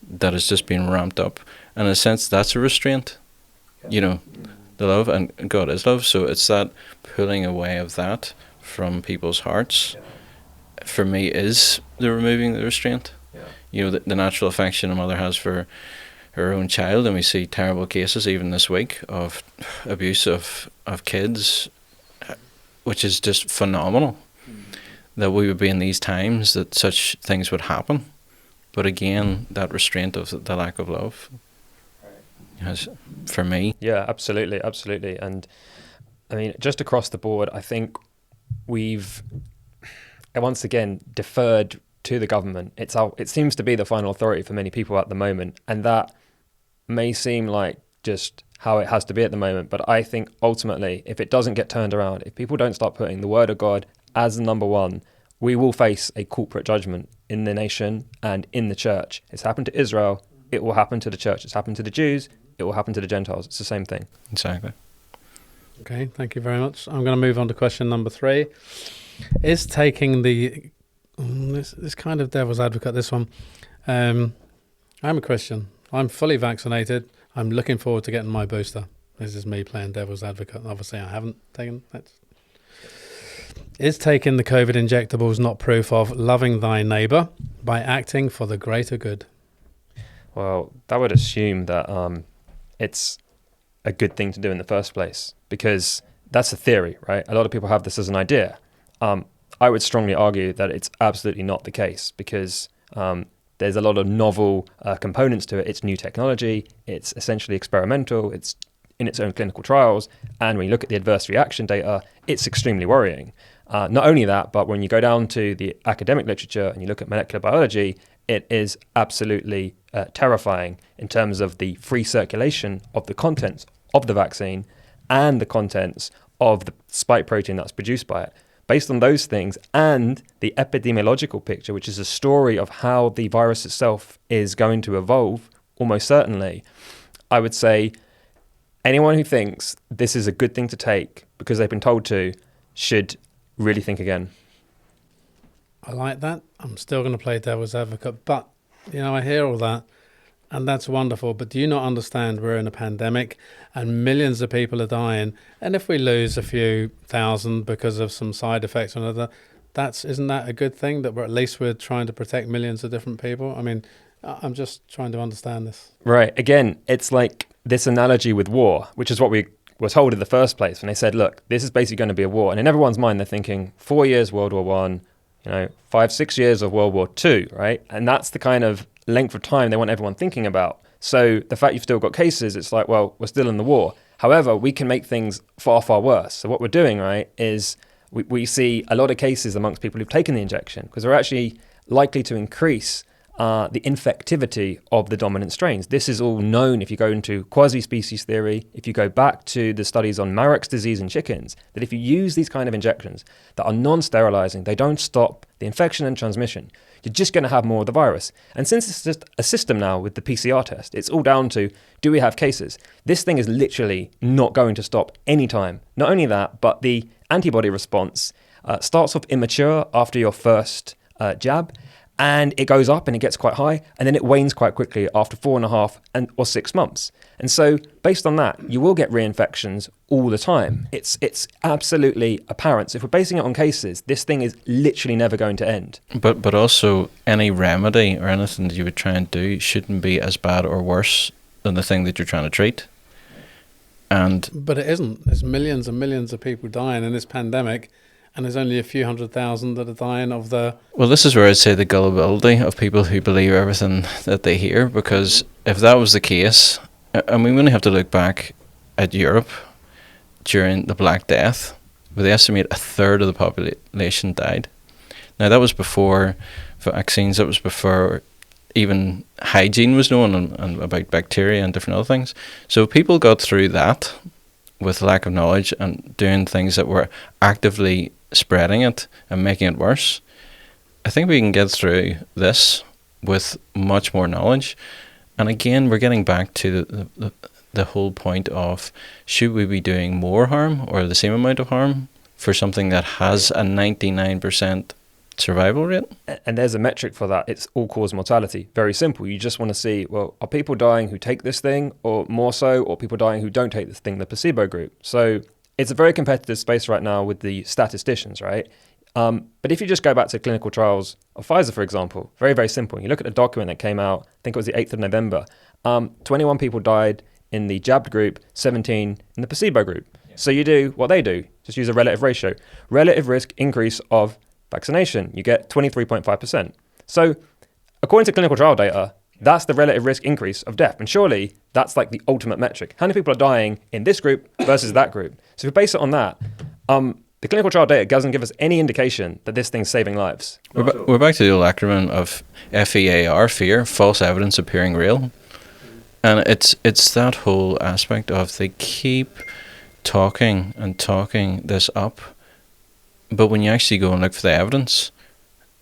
that has just been ramped up. And in a sense, that's a restraint, the love, and God is love, so it's that pulling away of that from people's hearts, for me, is the removing the restraint. The natural affection a mother has for her own child, and we see terrible cases even this week of abuse of kids which is just phenomenal. That we would be in these times that such things would happen. But again, that restraint of the lack of love has, for me. Yeah, absolutely. And I mean, just across the board, I think we've once again deferred to the government. It seems to be the final authority for many people at the moment, and that may seem like just how it has to be at the moment. But I think ultimately, if it doesn't get turned around, if people don't start putting the word of God as the number one, we will face a corporate judgment in the nation and in the church. It's happened to Israel. It will happen to the church. It's happened to the Jews. It will happen to the Gentiles. It's the same thing. Exactly. Okay, thank you very much. I'm going to move on to question number 3. Is taking this kind of devil's advocate, this one. I'm a Christian. I'm fully vaccinated. I'm looking forward to getting my booster. This is me playing devil's advocate. Obviously, I haven't taken that. Is taking the COVID injectables not proof of loving thy neighbour by acting for the greater good? Well, that would assume that it's a good thing to do in the first place, because that's a theory, right? A lot of people have this as an idea. I would strongly argue that it's absolutely not the case, because there's a lot of novel components to it. It's new technology. It's essentially experimental. It's in its own clinical trials. And when you look at the adverse reaction data, it's extremely worrying. Not only that, but when you go down to the academic literature and you look at molecular biology, it is absolutely terrifying in terms of the free circulation of the contents of the vaccine and the contents of the spike protein that's produced by it. Based on those things and the epidemiological picture, which is a story of how the virus itself is going to evolve, almost certainly, I would say anyone who thinks this is a good thing to take because they've been told to should really think again. I like that. I'm still going to play devil's advocate, but, I hear all that, and that's wonderful. But do you not understand we're in a pandemic and millions of people are dying? And if we lose a few thousand because of some side effects or another, isn't that a good thing, that we're trying to protect millions of different people? I mean, I'm just trying to understand this. Right. Again, it's like this analogy with war, which is what we were told in the first place when they said, look, this is basically going to be a war. And in everyone's mind, they're thinking 4 years World War One, 5-6 years of World War II, right? And that's the kind of length of time they want everyone thinking about. So the fact you've still got cases, it's like, well, we're still in the war. However, we can make things far, far worse. So what we're doing, right, is we see a lot of cases amongst people who've taken the injection, because they're actually likely to increase the infectivity of the dominant strains. This is all known if you go into quasi-species theory, if you go back to the studies on Marek's disease in chickens, that if you use these kind of injections that are non-sterilizing, they don't stop the infection and transmission, you're just going to have more of the virus. And since it's just a system now with the PCR test, it's all down to, do we have cases? This thing is literally not going to stop anytime. Not only that, but the antibody response starts off immature after your first jab, and it goes up and it gets quite high, and then it wanes quite quickly after 4.5 or 6 months. And so based on that, you will get reinfections all the time. It's absolutely apparent. So if we're basing it on cases, this thing is literally never going to end. But also any remedy or anything that you would try and do shouldn't be as bad or worse than the thing that you're trying to treat. But it isn't. There's millions and millions of people dying in this pandemic, and there's only a few 100,000 that are dying of the... Well, this is where I'd say the gullibility of people who believe everything that they hear, because if that was the case, and we only have to look back at Europe during the Black Death, where they estimate 1/3 of the population died. Now, that was before vaccines, that was before even hygiene was known and about bacteria and different other things. So people got through that with lack of knowledge and doing things that were actively spreading it and making it worse. I think we can get through this with much more knowledge. And again, we're getting back to the whole point of, should we be doing more harm or the same amount of harm for something that has a 99% survival rate? And there's a metric for that. It's all-cause mortality. Very simple. You just want to see, well, are people dying who take this thing, or more so, or people dying who don't take this thing, the placebo group? So it's a very competitive space right now with the statisticians, right? But if you just go back to clinical trials of Pfizer, for example, very, very simple. You look at the document that came out, I think it was the 8th of November, 21 people died in the jabbed group, 17 in the placebo group. So you do what they do, just use a relative ratio. Relative risk increase of vaccination, you get 23.5%. So according to clinical trial data, that's the relative risk increase of death. And surely that's like the ultimate metric. How many people are dying in this group versus that group? So if we base it on that, the clinical trial data doesn't give us any indication that this thing's saving lives. We're back to the old acronym of FEAR, fear, false evidence appearing real. And it's that whole aspect of they keep talking this up, but when you actually go and look for the evidence,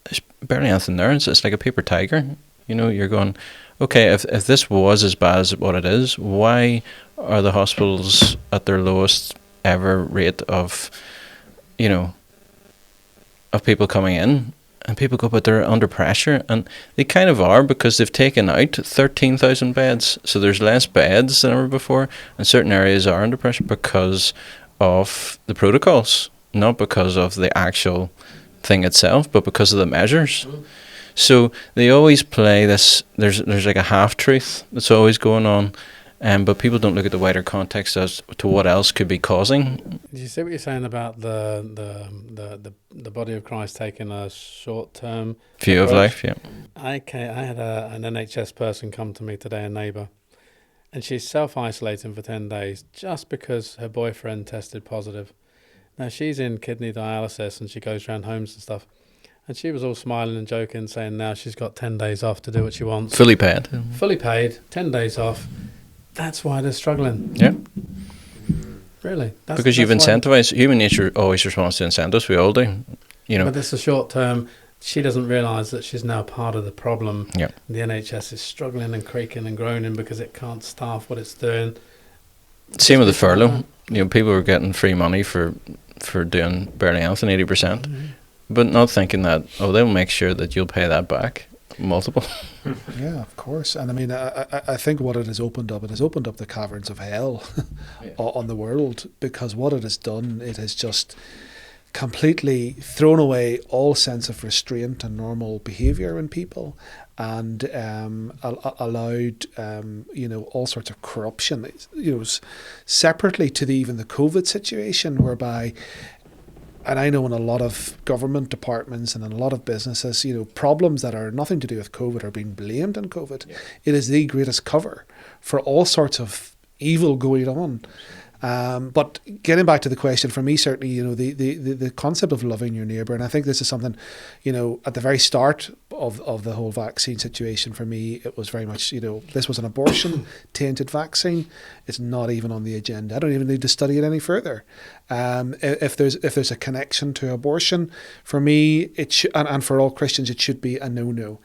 there's barely anything there. It's like a paper tiger. You know, you're going, okay, if this was as bad as what it is, why are the hospitals at their lowest ever rate of, of people coming in? And people go, but they're under pressure. And they kind of are, because they've taken out 13,000 beds. So there's less beds than ever before. And certain areas are under pressure because of the protocols, not because of the actual thing itself, but because of the measures. So they always play this, there's like a half-truth that's always going on. But people don't look at the wider context as to what else could be causing. Did you see what you're saying about the body of Christ taking a short-term view of life? Yeah. Okay, I had an NHS person come to me today, a neighbour, and she's self-isolating for 10 days just because her boyfriend tested positive. Now she's in kidney dialysis and she goes around homes and stuff. And she was all smiling and joking, saying now she's got 10 days off to do what she wants. Fully paid. Fully paid, 10 days off. That's why they're struggling. Yeah. Really? Because you've incentivized. Human nature always responds to incentives. We all do. But this is short term. She doesn't realise that she's now part of the problem. Yeah. The NHS is struggling and creaking and groaning because it can't staff what it's doing. Same with the furlough. People were getting free money for doing barely anything, 80%. Mm-hmm. But not thinking that, they'll make sure that you'll pay that back. Multiple. Yeah, of course. And I mean, I think what it has opened up the caverns of hell on the world, because what it has done, it has just completely thrown away all sense of restraint and normal behaviour in people, and allowed all sorts of corruption, separately to even the COVID situation, whereby, and I know in a lot of government departments and in a lot of businesses, problems that are nothing to do with COVID are being blamed on COVID. Yeah. It is the greatest cover for all sorts of evil going on. But getting back to the question, for me, certainly, the concept of loving your neighbour, and I think this is something, at the very start of the whole vaccine situation, for me, it was very much, this was an abortion-tainted vaccine. It's not even on the agenda. I don't even need to study it any further. If there's a connection to abortion, for me, and for all Christians, it should be a no-no.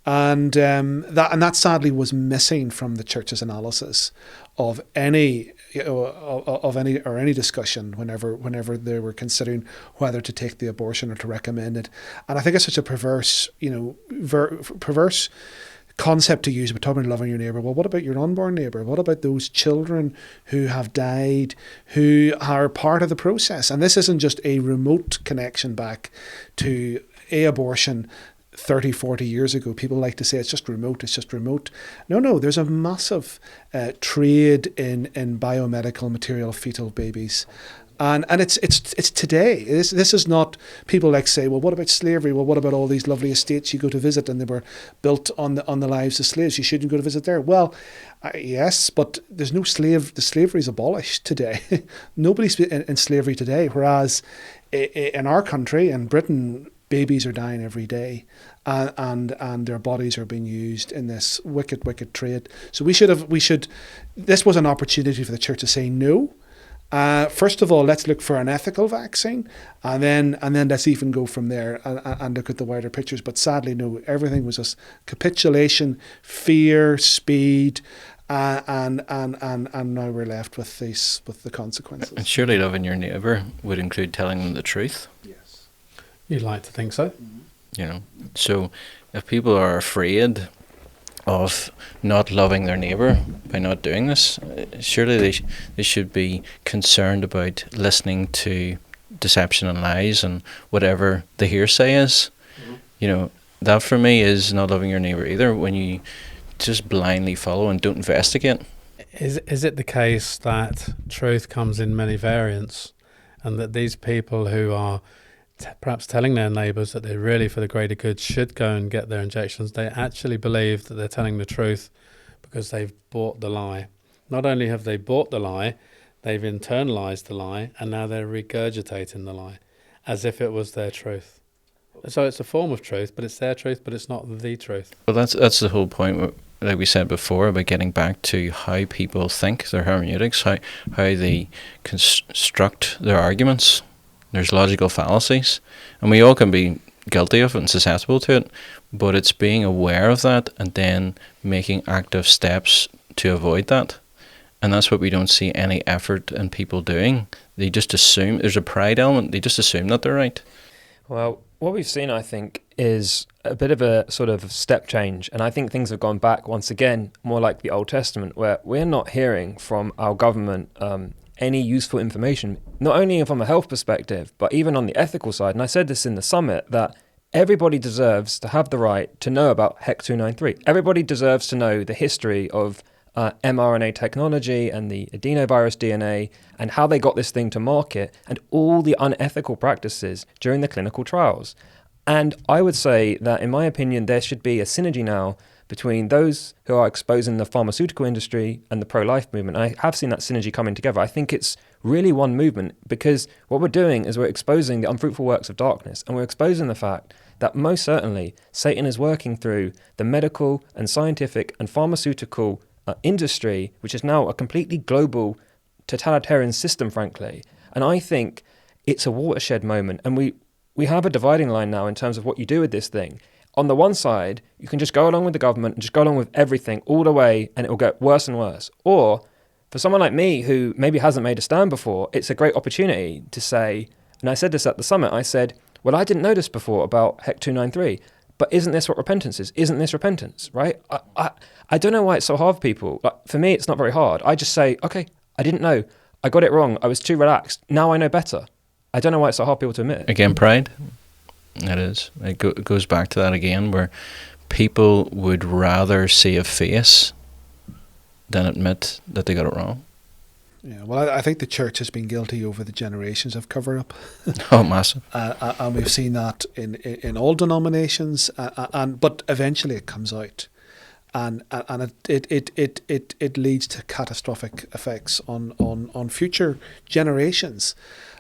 And that sadly was missing from the church's analysis of any discussion whenever they were considering whether to take the abortion or to recommend it. And I think it's such a perverse concept to use. We're talking about loving your neighbour. Well, what about your unborn neighbour? What about those children who have died, who are part of the process? And this isn't just a remote connection back to abortion 30, 40 years ago. People like to say it's just remote. No, there's a massive trade in biomedical material fetal babies. And it's today. This is not, people like say, well, what about slavery? Well, what about all these lovely estates you go to visit and they were built on the lives of slaves? You shouldn't go to visit there. Well, yes, but there's no slave. The slavery is abolished today. Nobody's in slavery today. Whereas in our country, in Britain, babies are dying every day, and their bodies are being used in this wicked trade. So this was an opportunity for the church to say no. First of all, let's look for an ethical vaccine, and then let's even go from there and look at the wider pictures. But sadly, no, everything was just capitulation, fear, speed, and now we're left with the consequences. And surely loving your neighbour would include telling them the truth. Yes. You'd like to think so. So if people are afraid of not loving their neighbour by not doing this, surely they should be concerned about listening to deception and lies and whatever the hearsay is. Mm-hmm. That for me is not loving your neighbour either, when you just blindly follow and don't investigate. Is it the case that truth comes in many variants, and that these people who are perhaps telling their neighbours that they're really for the greater good should go and get their injections, they actually believe that they're telling the truth because they've bought the lie? Not only have they bought the lie, they've internalized the lie, and now they're regurgitating the lie as if it was their truth. So it's a form of truth, but it's their truth, but it's not the truth. Well, that's the whole point, like we said before, about getting back to how people think, their hermeneutics, how they construct their arguments. There's logical fallacies, and we all can be guilty of it and susceptible to it, but it's being aware of that and then making active steps to avoid that. And that's what we don't see any effort in people doing. They just assume, there's a pride element, they just assume that they're right. Well, what we've seen, I think, is a bit of a sort of step change. And I think things have gone back once again, more like the Old Testament, where we're not hearing from our government any useful information, not only from a health perspective, but even on the ethical side. And I said this in the summit, that everybody deserves to have the right to know about HEC 293. Everybody deserves to know the history of mRNA technology and the adenovirus DNA and how they got this thing to market and all the unethical practices during the clinical trials. And I would say that, in my opinion, there should be a synergy now between those who are exposing the pharmaceutical industry and the pro-life movement. I have seen that synergy coming together. I think it's really one movement, because what we're doing is we're exposing the unfruitful works of darkness, and we're exposing the fact that most certainly Satan is working through the medical and scientific and pharmaceutical industry, which is now a completely global totalitarian system, frankly. And I think it's a watershed moment, and we have a dividing line now in terms of what you do with this thing. On the one side, you can just go along with the government and just go along with everything all the way, and it will get worse and worse. Or for someone like me who maybe hasn't made a stand before, it's a great opportunity to say, and I said this at the summit, I said, well, I didn't know this before about HEC 293, but isn't this what repentance is? Isn't this repentance, right? I don't know why it's so hard for people. Like, for me, it's not very hard. I just say, okay, I didn't know. I got it wrong. I was too relaxed. Now I know better. I don't know why it's so hard for people to admit it. Again, pride. It is. It goes back to that again, where people would rather see a face than admit that they got it wrong. Yeah, well, I think the church has been guilty over the generations of cover-up. Oh, massive. And we've seen that in all denominations, but eventually it comes out. And it leads to catastrophic effects on future generations.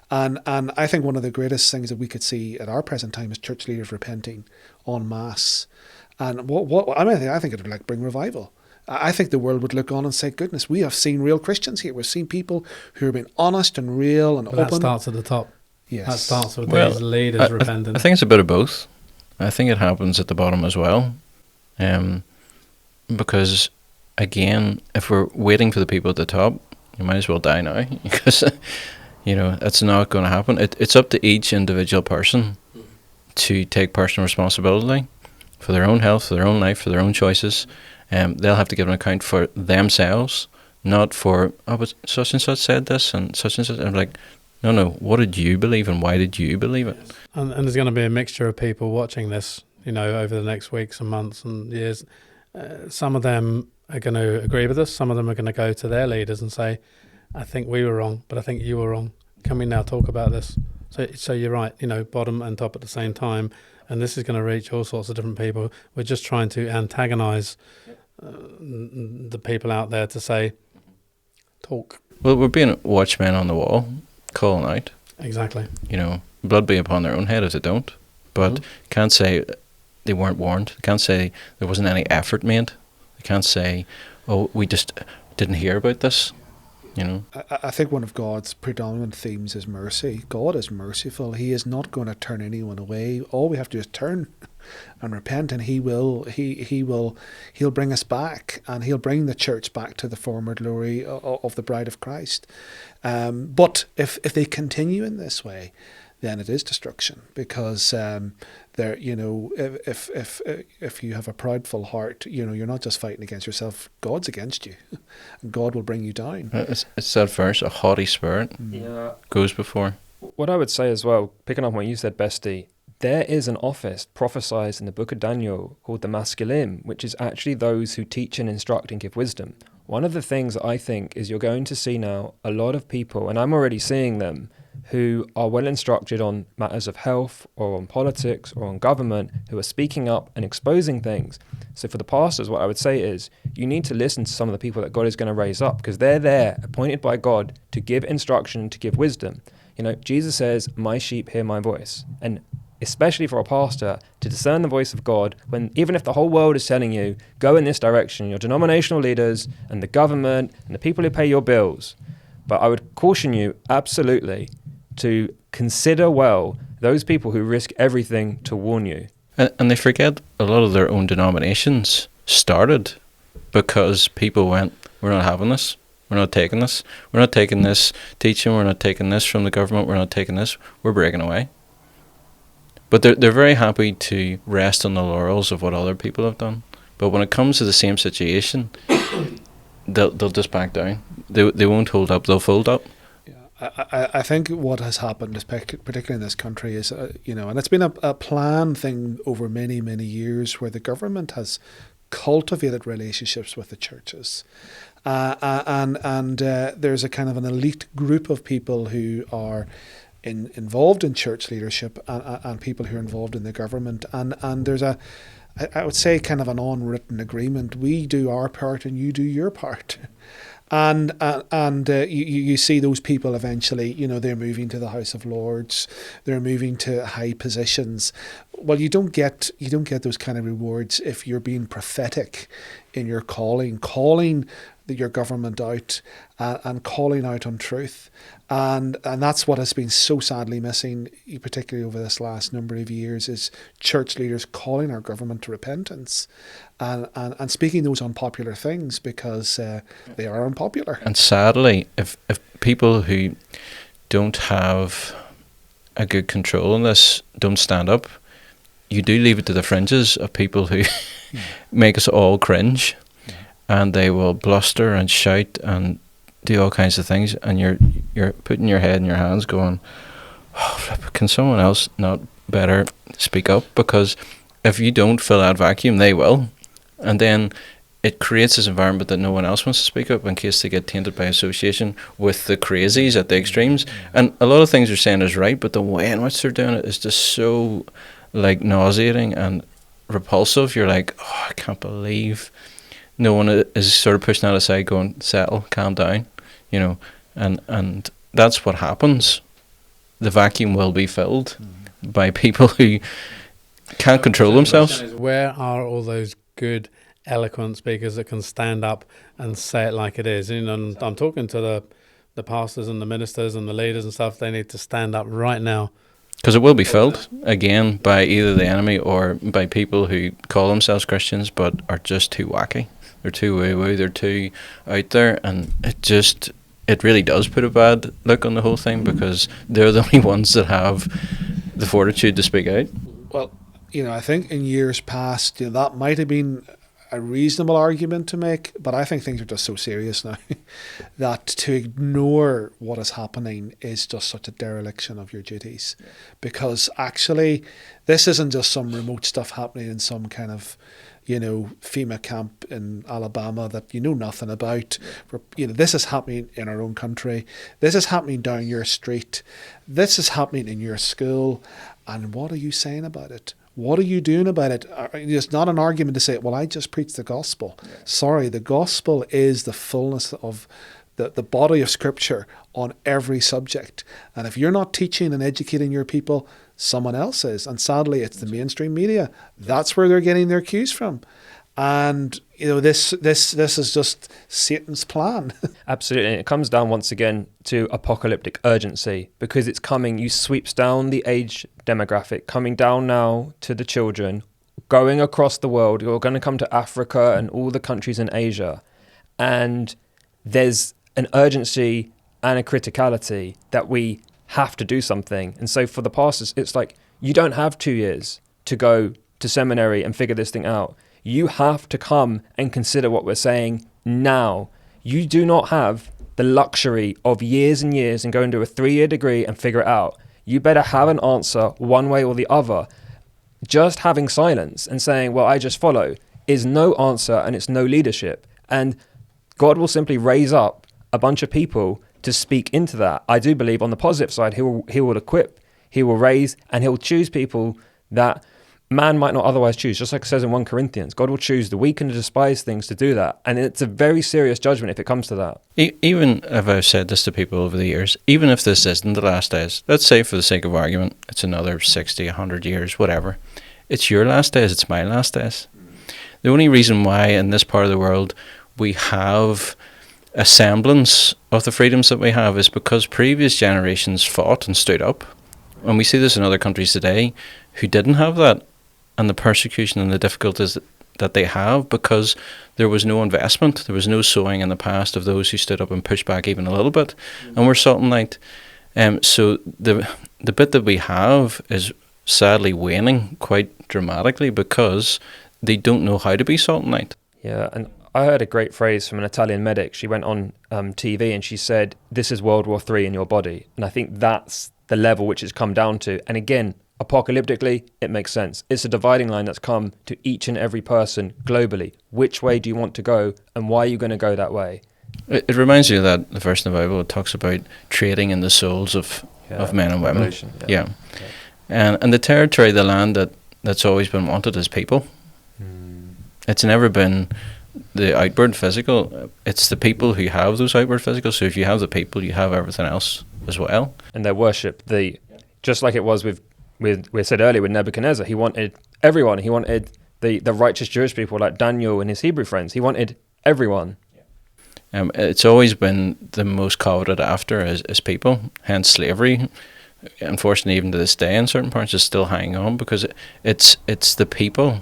And I think one of the greatest things that we could see at our present time is church leaders repenting en masse. And I think it would like bring revival. I think the world would look on and say, goodness, we have seen real Christians here. We've seen people who have been honest and real and open. That starts at the top. Yes. That starts with these leaders repenting. I think it's a bit of both. I think it happens at the bottom as well. Because, again, if we're waiting for the people at the top, you might as well die now. Because, it's not going to happen. It's up to each individual person to take personal responsibility for their own health, for their own life, for their own choices. They'll have to give an account for themselves, not for, but such and such said this and such. I'm like, no, what did you believe and why did you believe it? And there's going to be a mixture of people watching this, over the next weeks and months and years. Some of them are going to agree with us. Some of them are going to go to their leaders and say, I think we were wrong, but I think you were wrong. Can we now talk about this? So you're right, bottom and top at the same time. And this is going to reach all sorts of different people. We're just trying to antagonize the people out there to say, talk. Well, we're being watchmen on the wall, calling out. Exactly. Blood be upon their own head if they don't. But can't say they weren't warned. Can't say there wasn't any effort made. They can't say, oh, we just didn't hear about this. I think one of God's predominant themes is mercy. God is merciful. He is not going to turn anyone away. All we have to do is turn and repent, and he'll bring us back, and he'll bring the church back to the former glory of the bride of Christ. But if they continue in this way, then it is destruction, because if you have a prideful heart, you're not just fighting against yourself. God's against you, and God will bring you down. It's that verse, a haughty spirit goes before. What I would say as well, picking up on what you said, Bestie, there is an office prophesied in the book of Daniel called the Masculine, which is actually those who teach and instruct and give wisdom. one of the things I think is you're going to see now a lot of people, and I'm already seeing them, who are well instructed on matters of health or on politics or on government, who are speaking up and exposing things. So for the pastors, what I would say is you need to listen to some of the people that God is going to raise up, because they're there, appointed by God to give instruction, to give wisdom. You know, Jesus says, my sheep hear my voice. And especially for a pastor to discern the voice of God, when even if the whole world is telling you, go in this direction, your denominational leaders and the government and the people who pay your bills. But I would caution you absolutely to consider well those people who risk everything to warn you. And they forget a lot of their own denominations started because people went, we're not having this. We're not taking this. We're not taking this teaching. We're not taking this from the government. We're not taking this. We're breaking away. But they're very happy to rest on the laurels of what other people have done. But when it comes to the same situation, they'll just back down. They won't hold up. They'll fold up. I think what has happened, particularly in this country, is, and it's been a planned thing over many, many years where the government has cultivated relationships with the churches. And there's a kind of an elite group of people who are involved in church leadership and people who are involved in the government. And there's I would say, kind of an unwritten agreement. We do our part and you do your part. And you see those people eventually, they're moving to the House of Lords, they're moving to high positions. Well, you don't get those kind of rewards if you're being prophetic in your calling your government out and calling out on truth. And that's what has been so sadly missing, particularly over this last number of years, is church leaders calling our government to repentance and speaking those unpopular things, because they are unpopular. And sadly, if people who don't have a good control on this don't stand up, you do leave it to the fringes of people who make us all cringe, and they will bluster and shout and do all kinds of things, and you're putting your head in your hands going, oh, flip, can someone else not better speak up? Because if you don't fill that vacuum, they will. And then it creates this environment that no one else wants to speak up in case they get tainted by association with the crazies at the extremes. And a lot of things they're saying is right, but the way in which they're doing it is just so nauseating and repulsive. You're like, oh, I can't believe no one is sort of pushing that aside, going, settle, calm down, and that's what happens. The vacuum will be filled by people who can't control themselves. Where are all those good, eloquent speakers that can stand up and say it like it is? And I'm talking to the pastors and the ministers and the leaders and stuff. They need to stand up right now. Because it will be filled, again, by either the enemy or by people who call themselves Christians but are just too wacky. They're too woo-woo, they're too out there, and it really does put a bad look on the whole thing, because they're the only ones that have the fortitude to speak out. Well, I think in years past, that might have been a reasonable argument to make, but I think things are just so serious now that to ignore what is happening is just such a dereliction of your duties. Because actually, this isn't just some remote stuff happening in some kind of FEMA camp in Alabama that you know nothing about. This is happening in our own country. This is happening down your street. This is happening in your school. And what are you saying about it? What are you doing about it? It's not an argument to say, well, I just preach the gospel. Yeah. Sorry, the gospel is the fullness of the body of Scripture on every subject. And if you're not teaching and educating your people, someone else is. And sadly, it's the mainstream media. That's where they're getting their cues from. And this is just Satan's plan. Absolutely. And it comes down once again to apocalyptic urgency, because it's coming. You sweeps down the age demographic, coming down now to the children, going across the world. You're going to come to Africa and all the countries in Asia. And there's an urgency and a criticality that we have to do something. And so for the pastors, it's like, you don't have 2 years to go to seminary and figure this thing out. You have to come and consider what we're saying now. You do not have the luxury of years and years and go and do a 3-year degree and figure it out. You better have an answer one way or the other. Just having silence and saying, well, I just follow, is no answer, and it's no leadership. And God will simply raise up a bunch of people to speak into that. I do believe on the positive side, he will equip, he will raise, and he'll choose people that man might not otherwise choose. Just like it says in 1 Corinthians, God will choose the weak and the despised things to do that. And it's a very serious judgment if it comes to that. Even if I've said this to people over the years, even if this isn't the last days, let's say for the sake of argument, it's another 60, 100 years, whatever. It's your last days, it's my last days. The only reason why in this part of the world we have a semblance of the freedoms that we have is because previous generations fought and stood up. And we see this in other countries today who didn't have that, and the persecution and the difficulties that they have because there was no investment, there was no sowing in the past of those who stood up and pushed back even a little bit, and were salt and light. So the bit that we have is sadly waning quite dramatically because they don't know how to be salt and light. Yeah, and I heard a great phrase from an Italian medic. She went on TV and she said, "This is World War III in your body." And I think that's the level which it's come down to. And again, apocalyptically, it makes sense. It's a dividing line that's come to each and every person globally. Which way do you want to go, and why are you going to go that way? It reminds you of that the verse in the Bible. It talks about trading in the souls of men and women. Yeah. And the territory, the land that's always been wanted is people. It's never been the outward physical. It's the people who have those outward physical. So if you have the people, you have everything else as well. And their worship, just like it was with we said earlier with Nebuchadnezzar, he wanted everyone. He wanted the righteous Jewish people like Daniel and his Hebrew friends. He wanted everyone. It's always been the most coveted after as people, hence slavery. Unfortunately, even to this day in certain parts, is still hanging on because it's the people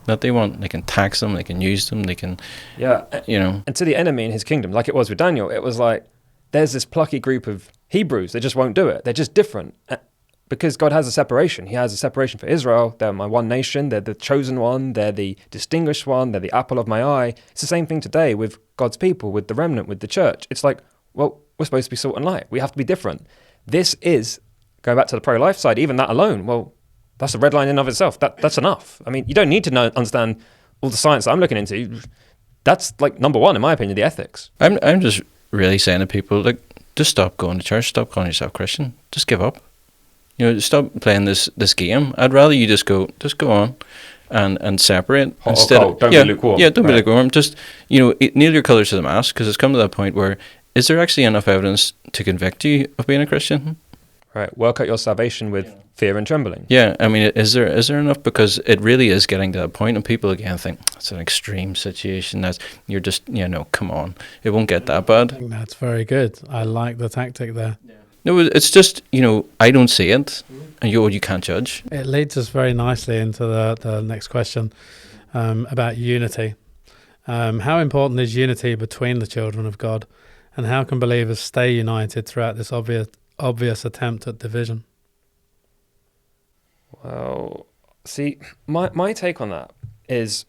that they want. They can tax them, they can use them, they can, And to the enemy in his kingdom, like it was with Daniel, it was like, there's this plucky group of Hebrews, they just won't do it. They're just different. Because God has a separation. He has a separation for Israel. They're my one nation. They're the chosen one. They're the distinguished one. They're the apple of my eye. It's the same thing today with God's people, with the remnant, with the church. It's like, well, we're supposed to be salt and light. We have to be different. This is, going back to the pro-life side, even that alone, well, that's a red line in and of itself. That's enough. I mean, you don't need to understand all the science that I'm looking into. That's like number one, in my opinion, the ethics. I'm just really saying to people, like, just stop going to church. Stop calling yourself Christian. Just give up. Stop playing this game. I'd rather you just go on and separate. Don't be lukewarm. Yeah, don't be lukewarm. Just, nail your colours to the mast, because it's come to that point where, is there actually enough evidence to convict you of being a Christian? Right, work out your salvation with fear and trembling. Yeah, I mean, is there enough? Because it really is getting to that point, and people again think, it's an extreme situation. You're just, come on. It won't get that bad. I think that's very good. I like the tactic there. Yeah. No, it's just, I don't see it, and you can't judge. It leads us very nicely into the next question about unity. How important is unity between the children of God, and how can believers stay united throughout this obvious attempt at division? Well, see, my take on that is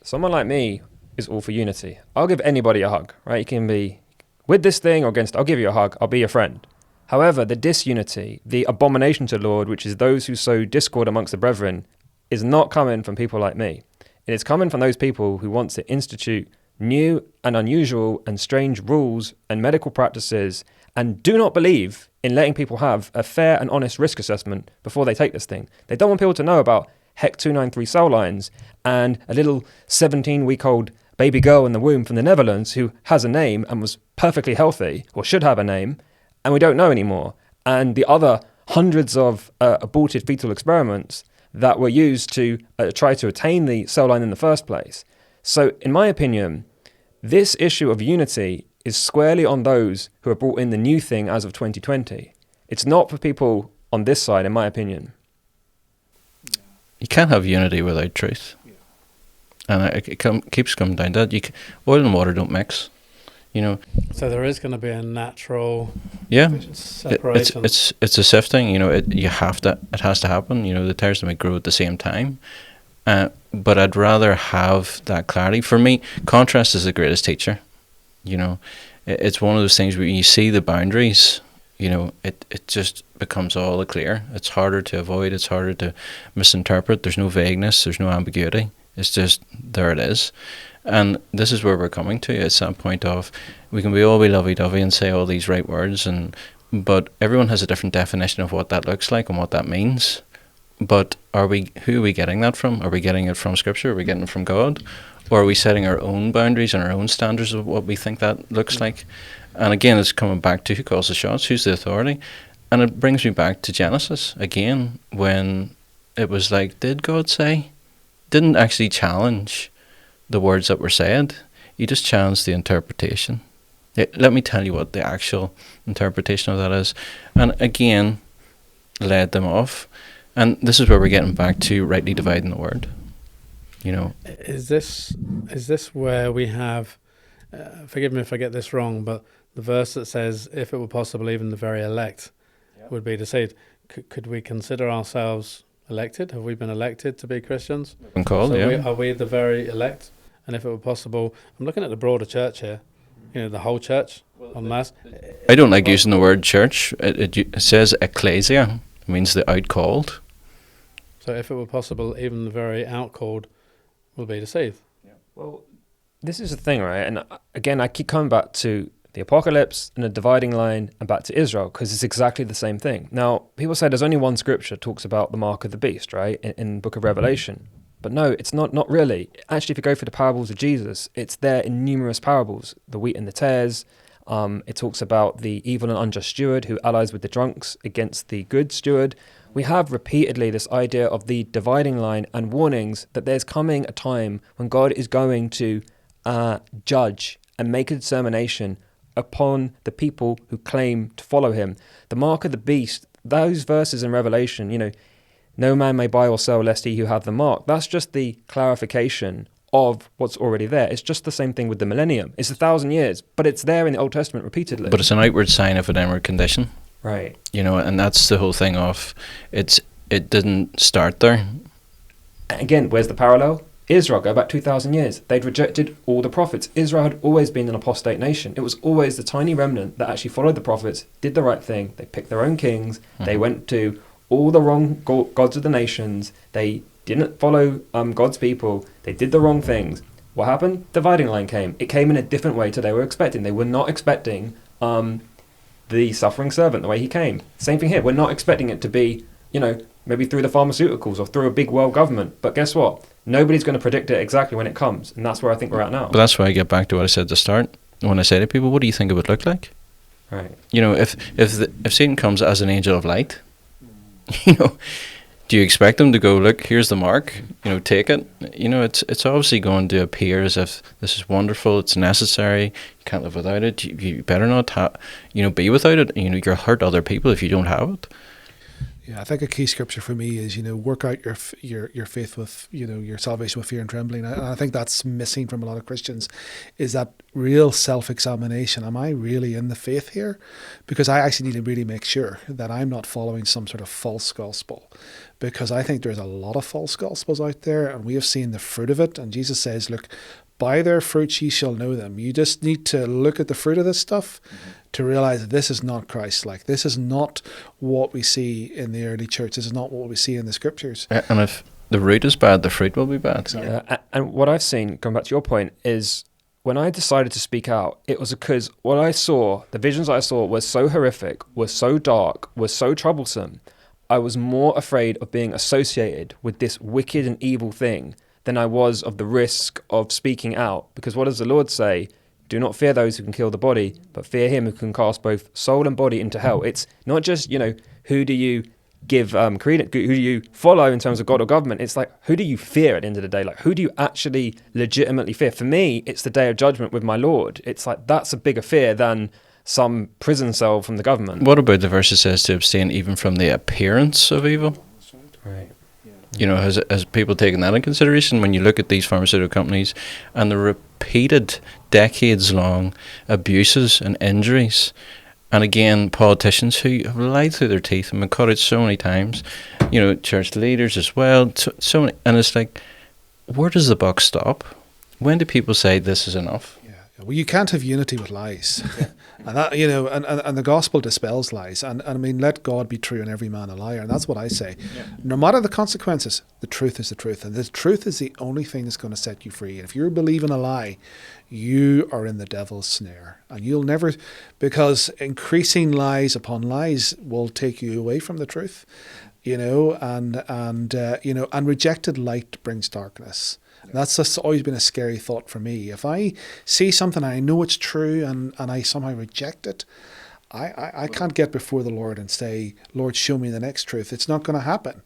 someone like me is all for unity. I'll give anybody a hug, right? You can be with this thing or against, I'll give you a hug, I'll be your friend. However, the disunity, the abomination to the Lord, which is those who sow discord amongst the brethren, is not coming from people like me. It is coming from those people who want to institute new and unusual and strange rules and medical practices and do not believe in letting people have a fair and honest risk assessment before they take this thing. They don't want people to know about HEC 293 cell lines and a little 17-week-old baby girl in the womb from the Netherlands who has a name and was perfectly healthy or should have a name, and we don't know anymore. And the other hundreds of aborted fetal experiments that were used to try to attain the cell line in the first place. So in my opinion, this issue of unity is squarely on those who have brought in the new thing as of 2020. It's not for people on this side, in my opinion. You can't have unity without truth. And it keeps coming down to that. Oil and water don't mix, So there is going to be a natural It's separation. a sifting. It has to happen. The tares might grow at the same time. But I'd rather have that clarity. For me, contrast is the greatest teacher. It's one of those things where you see the boundaries. It just becomes all clear. It's harder to avoid. It's harder to misinterpret. There's no vagueness. There's no ambiguity. It's just, there it is. And this is where we're coming to. It's that point of, we can all be lovey-dovey and say all these right words, but everyone has a different definition of what that looks like and what that means. But who are we getting that from? Are we getting it from Scripture? Are we getting it from God? Or are we setting our own boundaries and our own standards of what we think that looks like? And again, it's coming back to who calls the shots, who's the authority. And it brings me back to Genesis again, when it was like, did God say? Didn't actually challenge the words that were said. He just challenged the interpretation. Let me tell you what the actual interpretation of that is. And again, led them off. And this is where we're getting back to rightly dividing the word. You know, is this where we have? Forgive me if I get this wrong, but the verse that says, "If it were possible, even the very elect would be deceived." Could we consider ourselves elected? Have we been elected to be Christians? been called, So yeah. are we the very elect? And if it were possible, I'm looking at the broader church here. You know, the whole church en masse. I don't like using the word church. It says ecclesia. It means the outcalled. So if it were possible, even the very outcalled will be deceived. Well, this is the thing, right? And again, I keep coming back to the apocalypse and the dividing line and back to Israel, because it's exactly the same thing. Now, people say there's only one scripture talks about the mark of the beast, right, in the book of Revelation. But no, it's not really. Actually, if you go for the parables of Jesus, it's there in numerous parables. The wheat and the tares. It talks about the evil and unjust steward who allies with the drunks against the good steward. We have repeatedly this idea of the dividing line and warnings that there's coming a time when God is going to judge and make a determination upon the people who claim to follow him. The mark of the beast, those verses in Revelation, you know, no man may buy or sell lest he who hath the mark. That's just the clarification of what's already there. It's just the same thing with the millennium. It's 1,000 years, but it's there in the Old Testament repeatedly. But it's an outward sign of an inward condition. Right. You know, and that's the whole thing of it didn't start there. Again, where's the parallel? Israel, go back 2,000 years. They'd rejected all the prophets. Israel had always been an apostate nation. It was always the tiny remnant that actually followed the prophets, did the right thing. They picked their own kings. Mm-hmm. They went to all the wrong gods of the nations. They didn't follow God's people. They did the wrong things. What happened? Dividing line came. It came in a different way to they were expecting. They were not expecting the suffering servant the way he came. Same thing here. We're not expecting it to be, you know, maybe through the pharmaceuticals or through a big world government. But guess what? Nobody's going to predict it exactly when it comes. And that's where I think we're at now. But that's why I get back to what I said at the start. When I say to people, what do you think it would look like? Right. You know, if Satan comes as an angel of light, you know, do you expect him to go, look, here's the mark, you know, take it? You know, it's obviously going to appear as if this is wonderful, it's necessary, you can't live without it, you better not be without it. You know, you'll hurt other people if you don't have it. Yeah, I think a key scripture for me is, you know, work out your faith with, you know, your salvation with fear and trembling. And I think that's missing from a lot of Christians, is that real self-examination. Am I really in the faith here? Because I actually need to really make sure that I'm not following some sort of false gospel, because I think there's a lot of false gospels out there, and we have seen the fruit of it. And Jesus says, look, by their fruits ye shall know them. You just need to look at the fruit of this stuff to realize that this is not Christ-like. This is not what we see in the early church. This is not what we see in the scriptures. And if the root is bad, the fruit will be bad. Exactly. Yeah, and what I've seen, going back to your point, is when I decided to speak out, it was because what I saw, the visions I saw were so horrific, were so dark, were so troublesome. I was more afraid of being associated with this wicked and evil thing than I was of the risk of speaking out. Because what does the Lord say? Do not fear those who can kill the body, but fear him who can cast both soul and body into hell. It's not just, you know, who do you give credence, who do you follow in terms of God or government? It's like, who do you fear at the end of the day? Like, who do you actually legitimately fear? For me, it's the day of judgment with my Lord. It's like, that's a bigger fear than some prison cell from the government. What about the verse that says to abstain even from the appearance of evil? Right. You know, has people taken that in consideration when you look at these pharmaceutical companies and the repeated decades-long abuses and injuries, and again, politicians who have lied through their teeth and been caught out so many times, you know, church leaders as well, so many, and it's like, where does the buck stop? When do people say this is enough? Yeah. Well, you can't have unity with lies. And that, and the gospel dispels lies. And I mean, let God be true and every man a liar. And that's what I say. Yeah. No matter the consequences, the truth is the truth. And the truth is the only thing that's going to set you free. And if you're believing a lie, you are in the devil's snare. And you'll never, because increasing lies upon lies will take you away from the truth, and rejected light brings darkness. That's just always been a scary thought for me. If I see something and I know it's true and I somehow reject it, I can't get before the Lord and say, Lord, show me the next truth. It's not going to happen.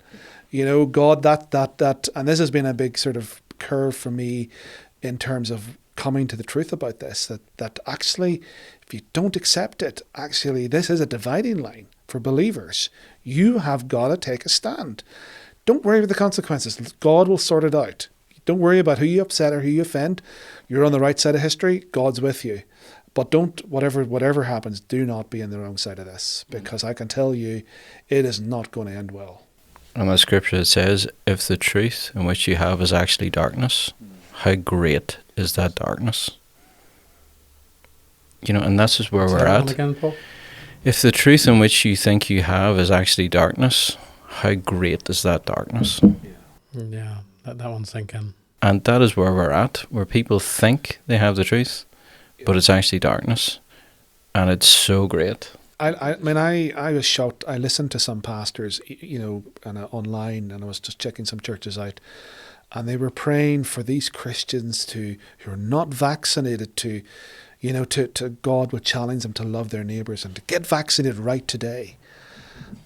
God, that, and this has been a big sort of curve for me in terms of coming to the truth about this, that actually, if you don't accept it, actually, this is a dividing line for believers. You have got to take a stand. Don't worry about the consequences. God will sort it out. Don't worry about who you upset or who you offend. You're on the right side of history. God's with you. But don't, whatever happens, do not be on the wrong side of this, because I can tell you it is not going to end well. And the scripture it says, if the truth in which you have is actually darkness, how great is that darkness? And that's just where we're at. Again, Paul? If the truth in which you think you have is actually darkness, how great is that darkness? Yeah, that one's sinking. And that is where we're at, where people think they have the truth, but it's actually darkness. And it's so great. I mean, I was shocked. I listened to some pastors, online, and I was just checking some churches out, and they were praying for these Christians who are not vaccinated to God would challenge them to love their neighbours and to get vaccinated right today.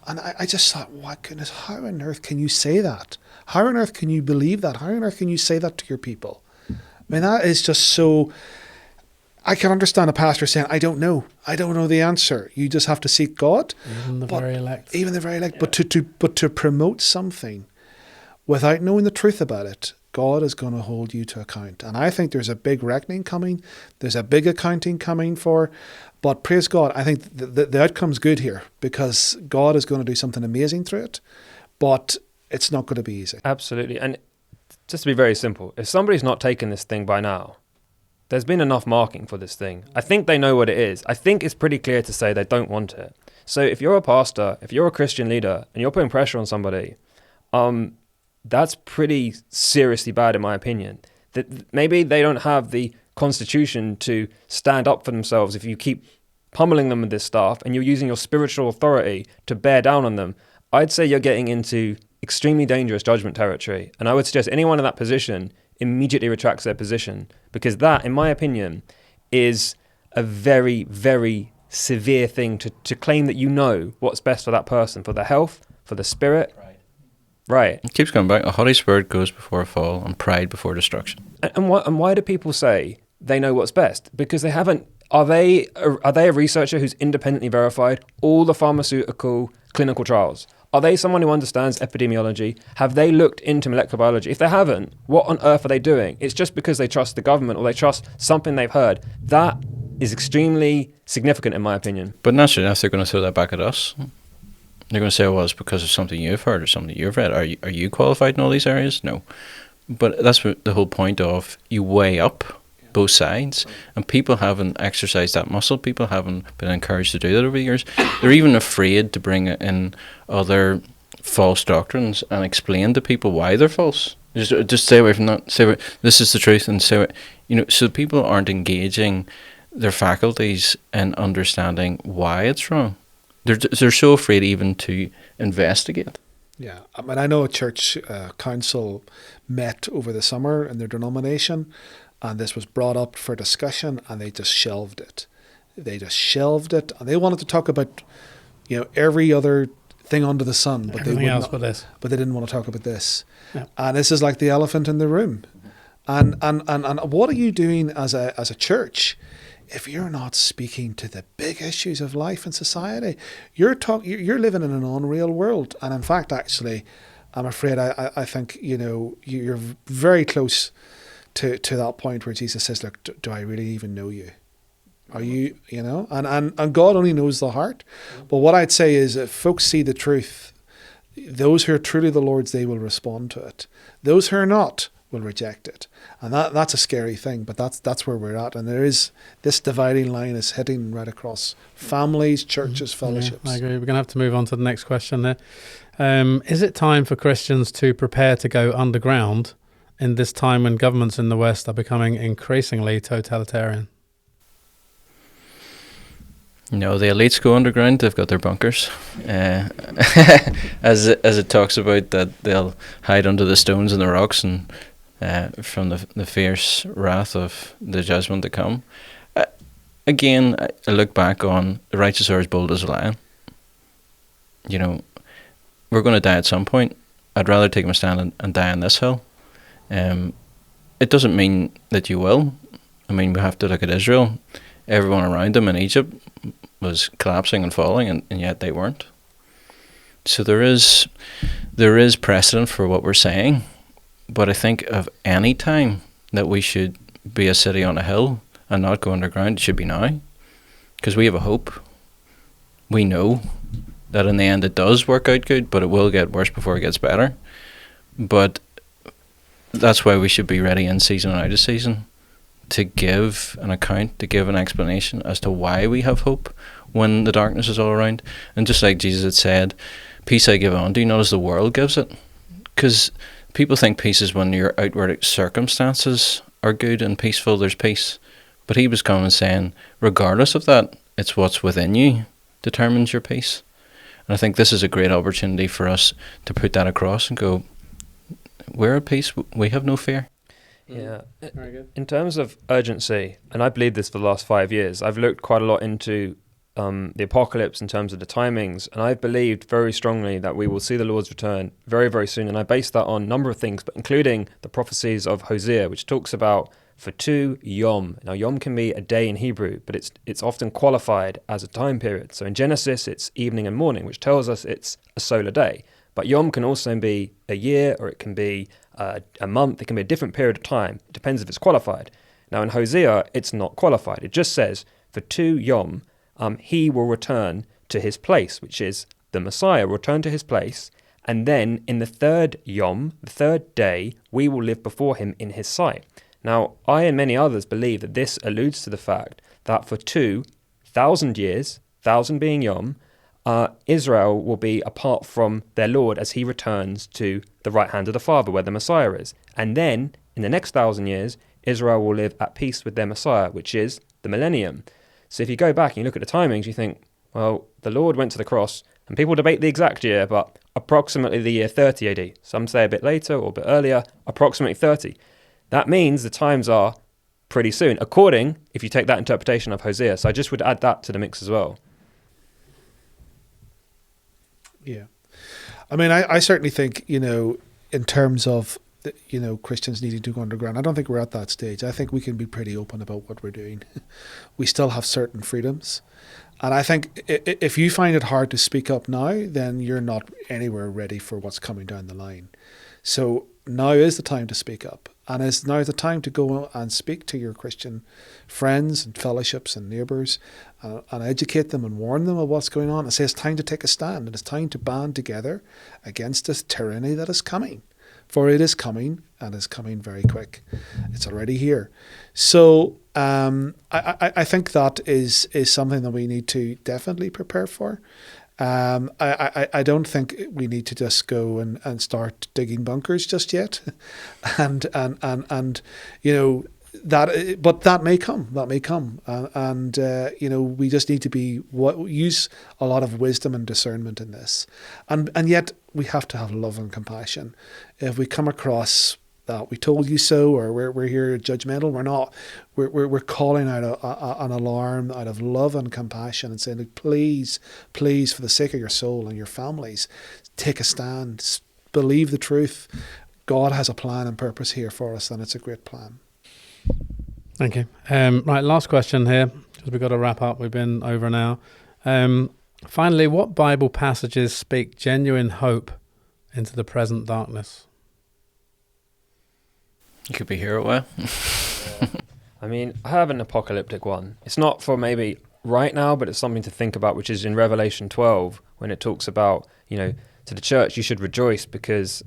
And I just thought, my goodness, how on earth can you say that? How on earth can you believe that? How on earth can you say that to your people? I mean, that is just so... I can understand a pastor saying, I don't know the answer. You just have to seek God. Even the very elect. Even the very elect. Yeah. But to promote something without knowing the truth about it, God is going to hold you to account. And I think there's a big reckoning coming. There's a big accounting coming for. But praise God, I think the outcome's good here, because God is going to do something amazing through it. But it's not going to be easy. Absolutely. And just to be very simple, if somebody's not taken this thing by now, there's been enough marking for this thing. I think they know what it is. I think it's pretty clear to say they don't want it. So if you're a pastor, if you're a Christian leader, and you're putting pressure on somebody, that's pretty seriously bad in my opinion. That maybe they don't have the constitution to stand up for themselves if you keep pummeling them with this stuff and you're using your spiritual authority to bear down on them. I'd say you're getting into extremely dangerous judgment territory. And I would suggest anyone in that position immediately retracts their position, because that, in my opinion, is a very, very severe thing to claim that you know what's best for that person, for their health, for the spirit. Right. It keeps going back. A haughty spirit goes before a fall, and pride before destruction. And why do people say they know what's best? Because they haven't. Are they a researcher who's independently verified all the pharmaceutical clinical trials? Are they someone who understands epidemiology? Have they looked into molecular biology? If they haven't, what on earth are they doing? It's just because they trust the government or they trust something they've heard. That is extremely significant in my opinion. But naturally enough, they're going to throw that back at us. They're going to say, well, it's because of something you've heard or something you've read. Are you qualified in all these areas? No. But that's what the whole point of, you weigh up both sides, and people haven't exercised that muscle. People haven't been encouraged to do that over the years. They're even afraid to bring in other false doctrines and explain to people why they're false. Just stay away from that. Say this is the truth, and say so people aren't engaging their faculties in understanding why it's wrong. They're so afraid even to investigate. Yeah, I mean, I know a church council met over the summer in their denomination, and this was brought up for discussion, and they just shelved it. And they wanted to talk about, every other thing under the sun, but everything else but this. But they didn't want to talk about this. Yeah. And this is like the elephant in the room. And what are you doing as a church if you're not speaking to the big issues of life and society? You're living in an unreal world. And in fact, actually, I'm afraid I think you're very close to that point where Jesus says, look, do I really even know you? Are you, and God only knows the heart. But what I'd say is, if folks see the truth, those who are truly the Lord's, they will respond to it. Those who are not will reject it. And that's a scary thing, but that's where we're at. And there is this dividing line is hitting right across families, churches, fellowships. Yeah, I agree. We're going to have to move on to the next question there. Is it time for Christians to prepare to go underground in this time when governments in the West are becoming increasingly totalitarian? No, the elites go underground. They've got their bunkers. As it talks about that they'll hide under the stones and the rocks and from the fierce wrath of the judgment to come. Again, I look back on the righteous are as bold as a lion. You know, we're going to die at some point. I'd rather take my stand and die on this hill. It doesn't mean that you will. I mean, we have to look at Israel. Everyone around them in Egypt was collapsing and falling, and yet they weren't. So there is precedent for what we're saying, but I think of any time that we should be a city on a hill and not go underground, it should be now, because we have a hope. We know that in the end it does work out good, but it will get worse before it gets better. But that's why we should be ready in season and out of season, to give an account, to give an explanation as to why we have hope when the darkness is all around. And just like Jesus had said, peace I give unto you, not as the world gives it. Because people think peace is when your outward circumstances are good and peaceful, there's peace. But he was coming and saying, regardless of that, it's what's within you determines your peace. And I think this is a great opportunity for us to put that across and go, we're at peace, we have no fear. Yeah. Very good. In terms of urgency, and I believe this for the last 5 years, I've looked quite a lot into the apocalypse in terms of the timings, and I've believed very strongly that we will see the Lord's return very, very soon. And I base that on a number of things, but including the prophecies of Hosea, which talks about for 2 yom. Now, yom can be a day in Hebrew, but it's often qualified as a time period. So in Genesis, it's evening and morning, which tells us it's a solar day. But yom can also be a year, or it can be a month. It can be a different period of time. It depends if it's qualified. Now, in Hosea, it's not qualified. It just says, for 2 yom, he will return to his place, which is the Messiah will return to his place. And then in the 3rd yom, the 3rd day, we will live before him in his sight. Now, I and many others believe that this alludes to the fact that for 2,000 years, 1,000 being yom, Israel will be apart from their Lord as he returns to the right hand of the Father, where the Messiah is. And then, in the next 1,000 years, Israel will live at peace with their Messiah, which is the millennium. So if you go back and you look at the timings, you think, well, the Lord went to the cross, and people debate the exact year, but approximately the year 30 AD. Some say a bit later or a bit earlier, approximately 30. That means the times are pretty soon, according, if you take that interpretation of Hosea. So I just would add that to the mix as well. Yeah. I mean, I certainly think, in terms of, Christians needing to go underground, I don't think we're at that stage. I think we can be pretty open about what we're doing. We still have certain freedoms. And I think if you find it hard to speak up now, then you're not anywhere ready for what's coming down the line. So now is the time to speak up. And it's now the time to go and speak to your Christian friends and fellowships and neighbours and educate them and warn them of what's going on and say it's time to take a stand and it's time to band together against this tyranny that is coming. For it is coming, and is coming very quick. It's already here. So I think that is something that we need to definitely prepare for. I don't think we need to just go and start digging bunkers just yet, and that, but that may come, and we just need to use a lot of wisdom and discernment in this, and yet we have to have love and compassion. If we come across that we told you so, or we're here judgmental, we're not. We're calling out an alarm out of love and compassion and saying, please, for the sake of your soul and your families, take a stand. Believe the truth. God has a plan and purpose here for us, and it's a great plan. Thank you. Right, last question here, because we've got to wrap up. We've been over an hour. Finally, what Bible passages speak genuine hope into the present darkness? You could be here a while. I mean, I have an apocalyptic one. It's not for maybe right now, but it's something to think about, which is in Revelation 12, when it talks about, to the church, you should rejoice because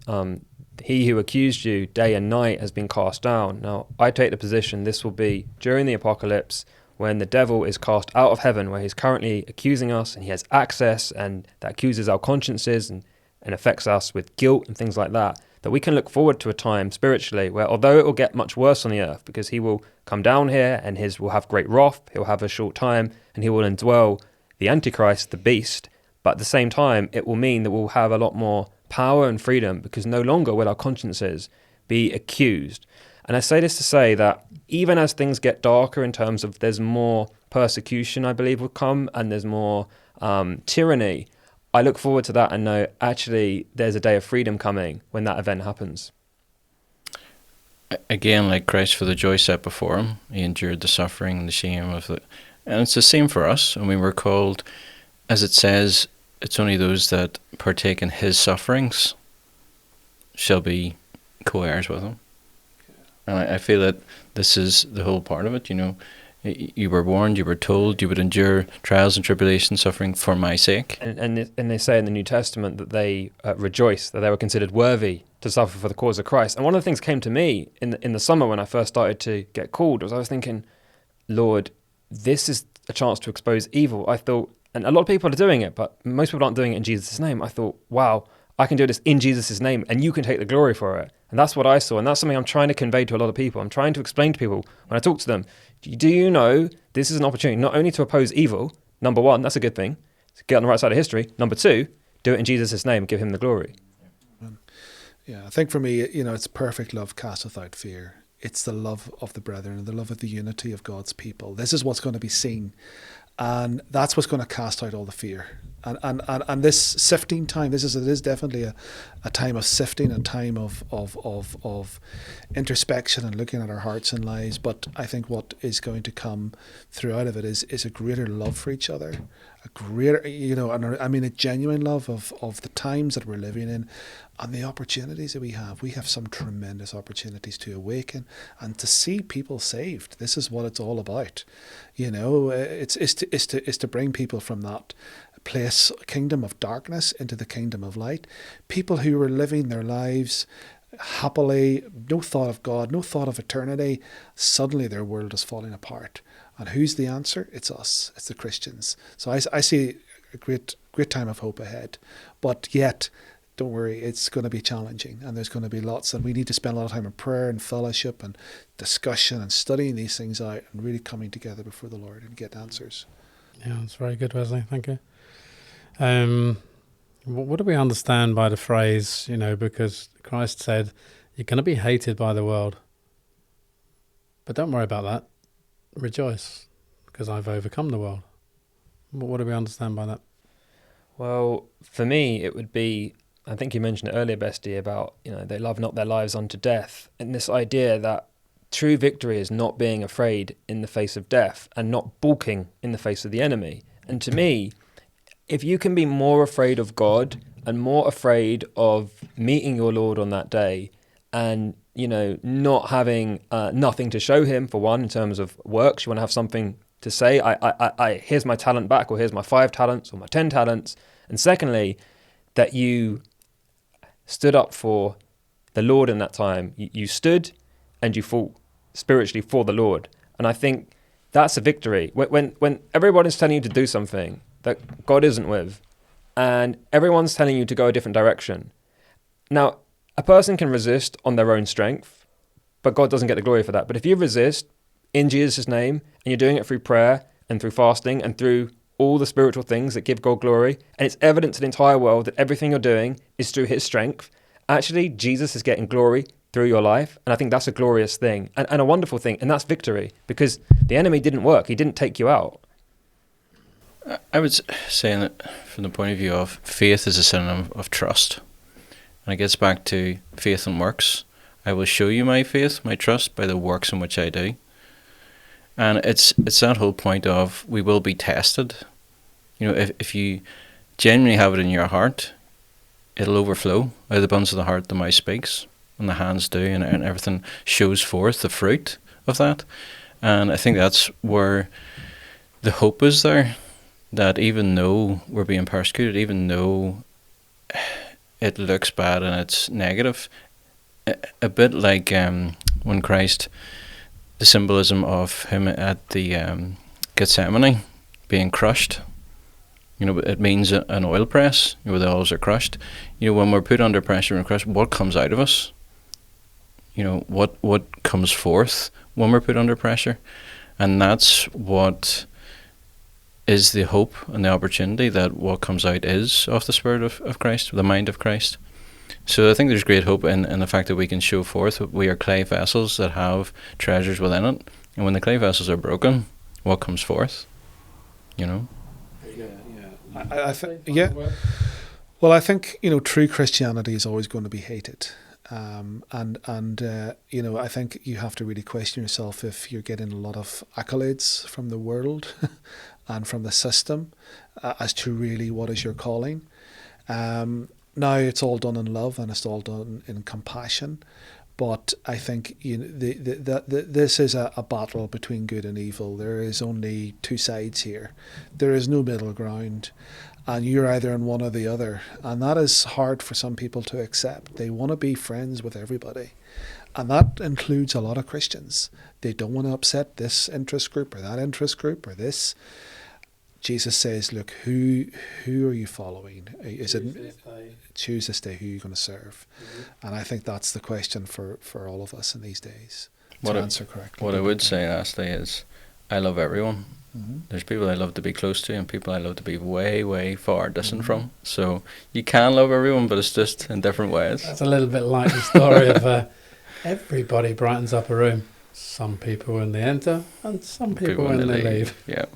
he who accused you day and night has been cast down. Now, I take the position this will be during the apocalypse, when the devil is cast out of heaven, where he's currently accusing us and he has access, and that accuses our consciences and affects us with guilt and things like that, that we can look forward to a time spiritually where, although it will get much worse on the earth, because he will come down here and his will have great wrath, he'll have a short time, and he will indwell the Antichrist, the beast, but at the same time, it will mean that we'll have a lot more power and freedom, because no longer will our consciences be accused. And I say this to say that even as things get darker in terms of there's more persecution, I believe, will come, and there's more tyranny, I look forward to that and know actually there's a day of freedom coming when that event happens. Again, like Christ, for the joy set before him, he endured the suffering and the shame of it. And it's the same for us. I mean, we're called, as it says, it's only those that partake in his sufferings shall be co-heirs with him. And I feel that this is the whole part of it, you know. You were warned, you were told you would endure trials and tribulations, suffering for my sake. And they say in the New Testament that they rejoice, that they were considered worthy to suffer for the cause of Christ. And one of the things came to me in the summer when I first started to get called was I was thinking, Lord, this is a chance to expose evil. I thought, and a lot of people are doing it, but most people aren't doing it in Jesus' name. I thought, wow, I can do this in Jesus' name and you can take the glory for it. And that's what I saw. And that's something I'm trying to convey to a lot of people. I'm trying to explain to people when I talk to them, do you know this is an opportunity not only to oppose evil, number one, that's a good thing, to get on the right side of history. Number two, do it in Jesus' name, give him the glory. Yeah, I think for me, you know, it's perfect love casteth out fear. It's the love of the brethren and the love of the unity of God's people. This is what's going to be seen. And that's what's going to cast out all the fear. And this sifting time, it is definitely a time of sifting, a time of introspection and looking at our hearts and lives. But I think what is going to come throughout of it is a greater love for each other, a greater, you know, and I mean a genuine love of the times that we're living in and the opportunities that we have. We have some tremendous opportunities to awaken and to see people saved. This is what it's all about. You know, it's to bring people from that place, kingdom of darkness, into the kingdom of light. People who were living their lives happily, no thought of God, no thought of eternity. Suddenly their world is falling apart. And who's the answer? It's us. It's the Christians. So I see a great time of hope ahead. But yet, don't worry, it's going to be challenging, and there's going to be lots, and we need to spend a lot of time in prayer and fellowship and discussion and studying these things out and really coming together before the Lord and get answers. Yeah, that's very good, Wesley. Thank you. What do we understand by the phrase, you know, because Christ said, you're going to be hated by the world, but don't worry about that. Rejoice, because I've overcome the world. What do we understand by that? Well, for me, it would be, I think you mentioned it earlier, Bestie, about, you know, they love not their lives unto death. And this idea that true victory is not being afraid in the face of death and not balking in the face of the enemy. And to me, if you can be more afraid of God and more afraid of meeting your Lord on that day and, you know, not having nothing to show him, for one, in terms of works, you want to have something to say, I here's my talent back, or here's my 5 talents or my 10 talents. And secondly, that you stood up for the Lord in that time. You stood and you fought spiritually for the Lord. And I think that's a victory. When everyone is telling you to do something that God isn't with, and everyone's telling you to go a different direction. Now, a person can resist on their own strength, but God doesn't get the glory for that. But if you resist in Jesus' name, and you're doing it through prayer and through fasting and through all the spiritual things that give God glory, and it's evident to the entire world that everything you're doing is through his strength, actually Jesus is getting glory through your life. And I think that's a glorious thing and a wonderful thing. And that's victory, because the enemy didn't work. He didn't take you out. I would say that from the point of view of faith is a synonym of trust. And it gets back to faith and works. I will show you my faith, my trust, by the works in which I do. And it's that whole point of we will be tested. You know, if you genuinely have it in your heart, it'll overflow. Out of the abundance of the heart, the mouth speaks, and the hands do, and everything shows forth the fruit of that. And I think that's where the hope is there, that even though we're being persecuted, even though it looks bad and it's negative, a bit like when Christ, the symbolism of him at the Gethsemane being crushed. It means an oil press, where the olives are crushed. When we're put under pressure and crushed, what comes out of us? What comes forth when we're put under pressure? And that's what is the hope and the opportunity, that what comes out is of the Spirit of Christ, the mind of Christ. So I think there's great hope in the fact that we can show forth we are clay vessels that have treasures within it. And when the clay vessels are broken, what comes forth? Well, I think true Christianity is always going to be hated, and I think you have to really question yourself if you're getting a lot of accolades from the world and from the system as to really what is your calling. Now it's all done in love and it's all done in compassion. But I think this is a battle between good and evil. There is only two sides here. There is no middle ground. And you're either in one or the other. And that is hard for some people to accept. They want to be friends with everybody. And that includes a lot of Christians. They don't want to upset this interest group or that interest group or this. Jesus says, look, who are you following? Choose this day who you're going to serve. Mm-hmm. And I think that's the question for all of us in these days, to answer correctly. What I would say, lastly, is I love everyone. Mm-hmm. There's people I love to be close to and people I love to be way, way far distant from. So you can love everyone, but it's just in different ways. That's a little bit like the story of everybody brightens up a room. Some people when they enter and some people when they leave. Yeah.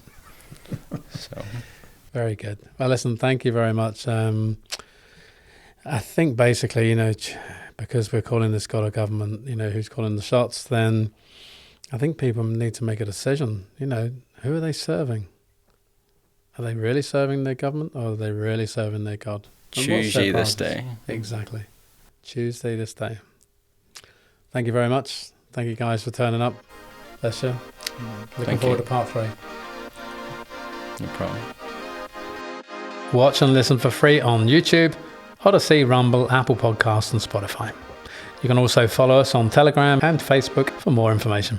So very good. Well, listen, thank you very much. I think basically, because we're calling this God of government, who's calling the shots, then I think people need to make a decision. Who are they serving? Are they really serving their government or are they really serving their God? Choose ye this day. Exactly. Choose thee this day. Thank you very much. Thank you guys for turning up. Bless you. Looking forward to part 3. No problem. Watch and listen for free on YouTube, Odyssey, Rumble, Apple Podcasts and Spotify. You can also follow us on Telegram and Facebook for more information.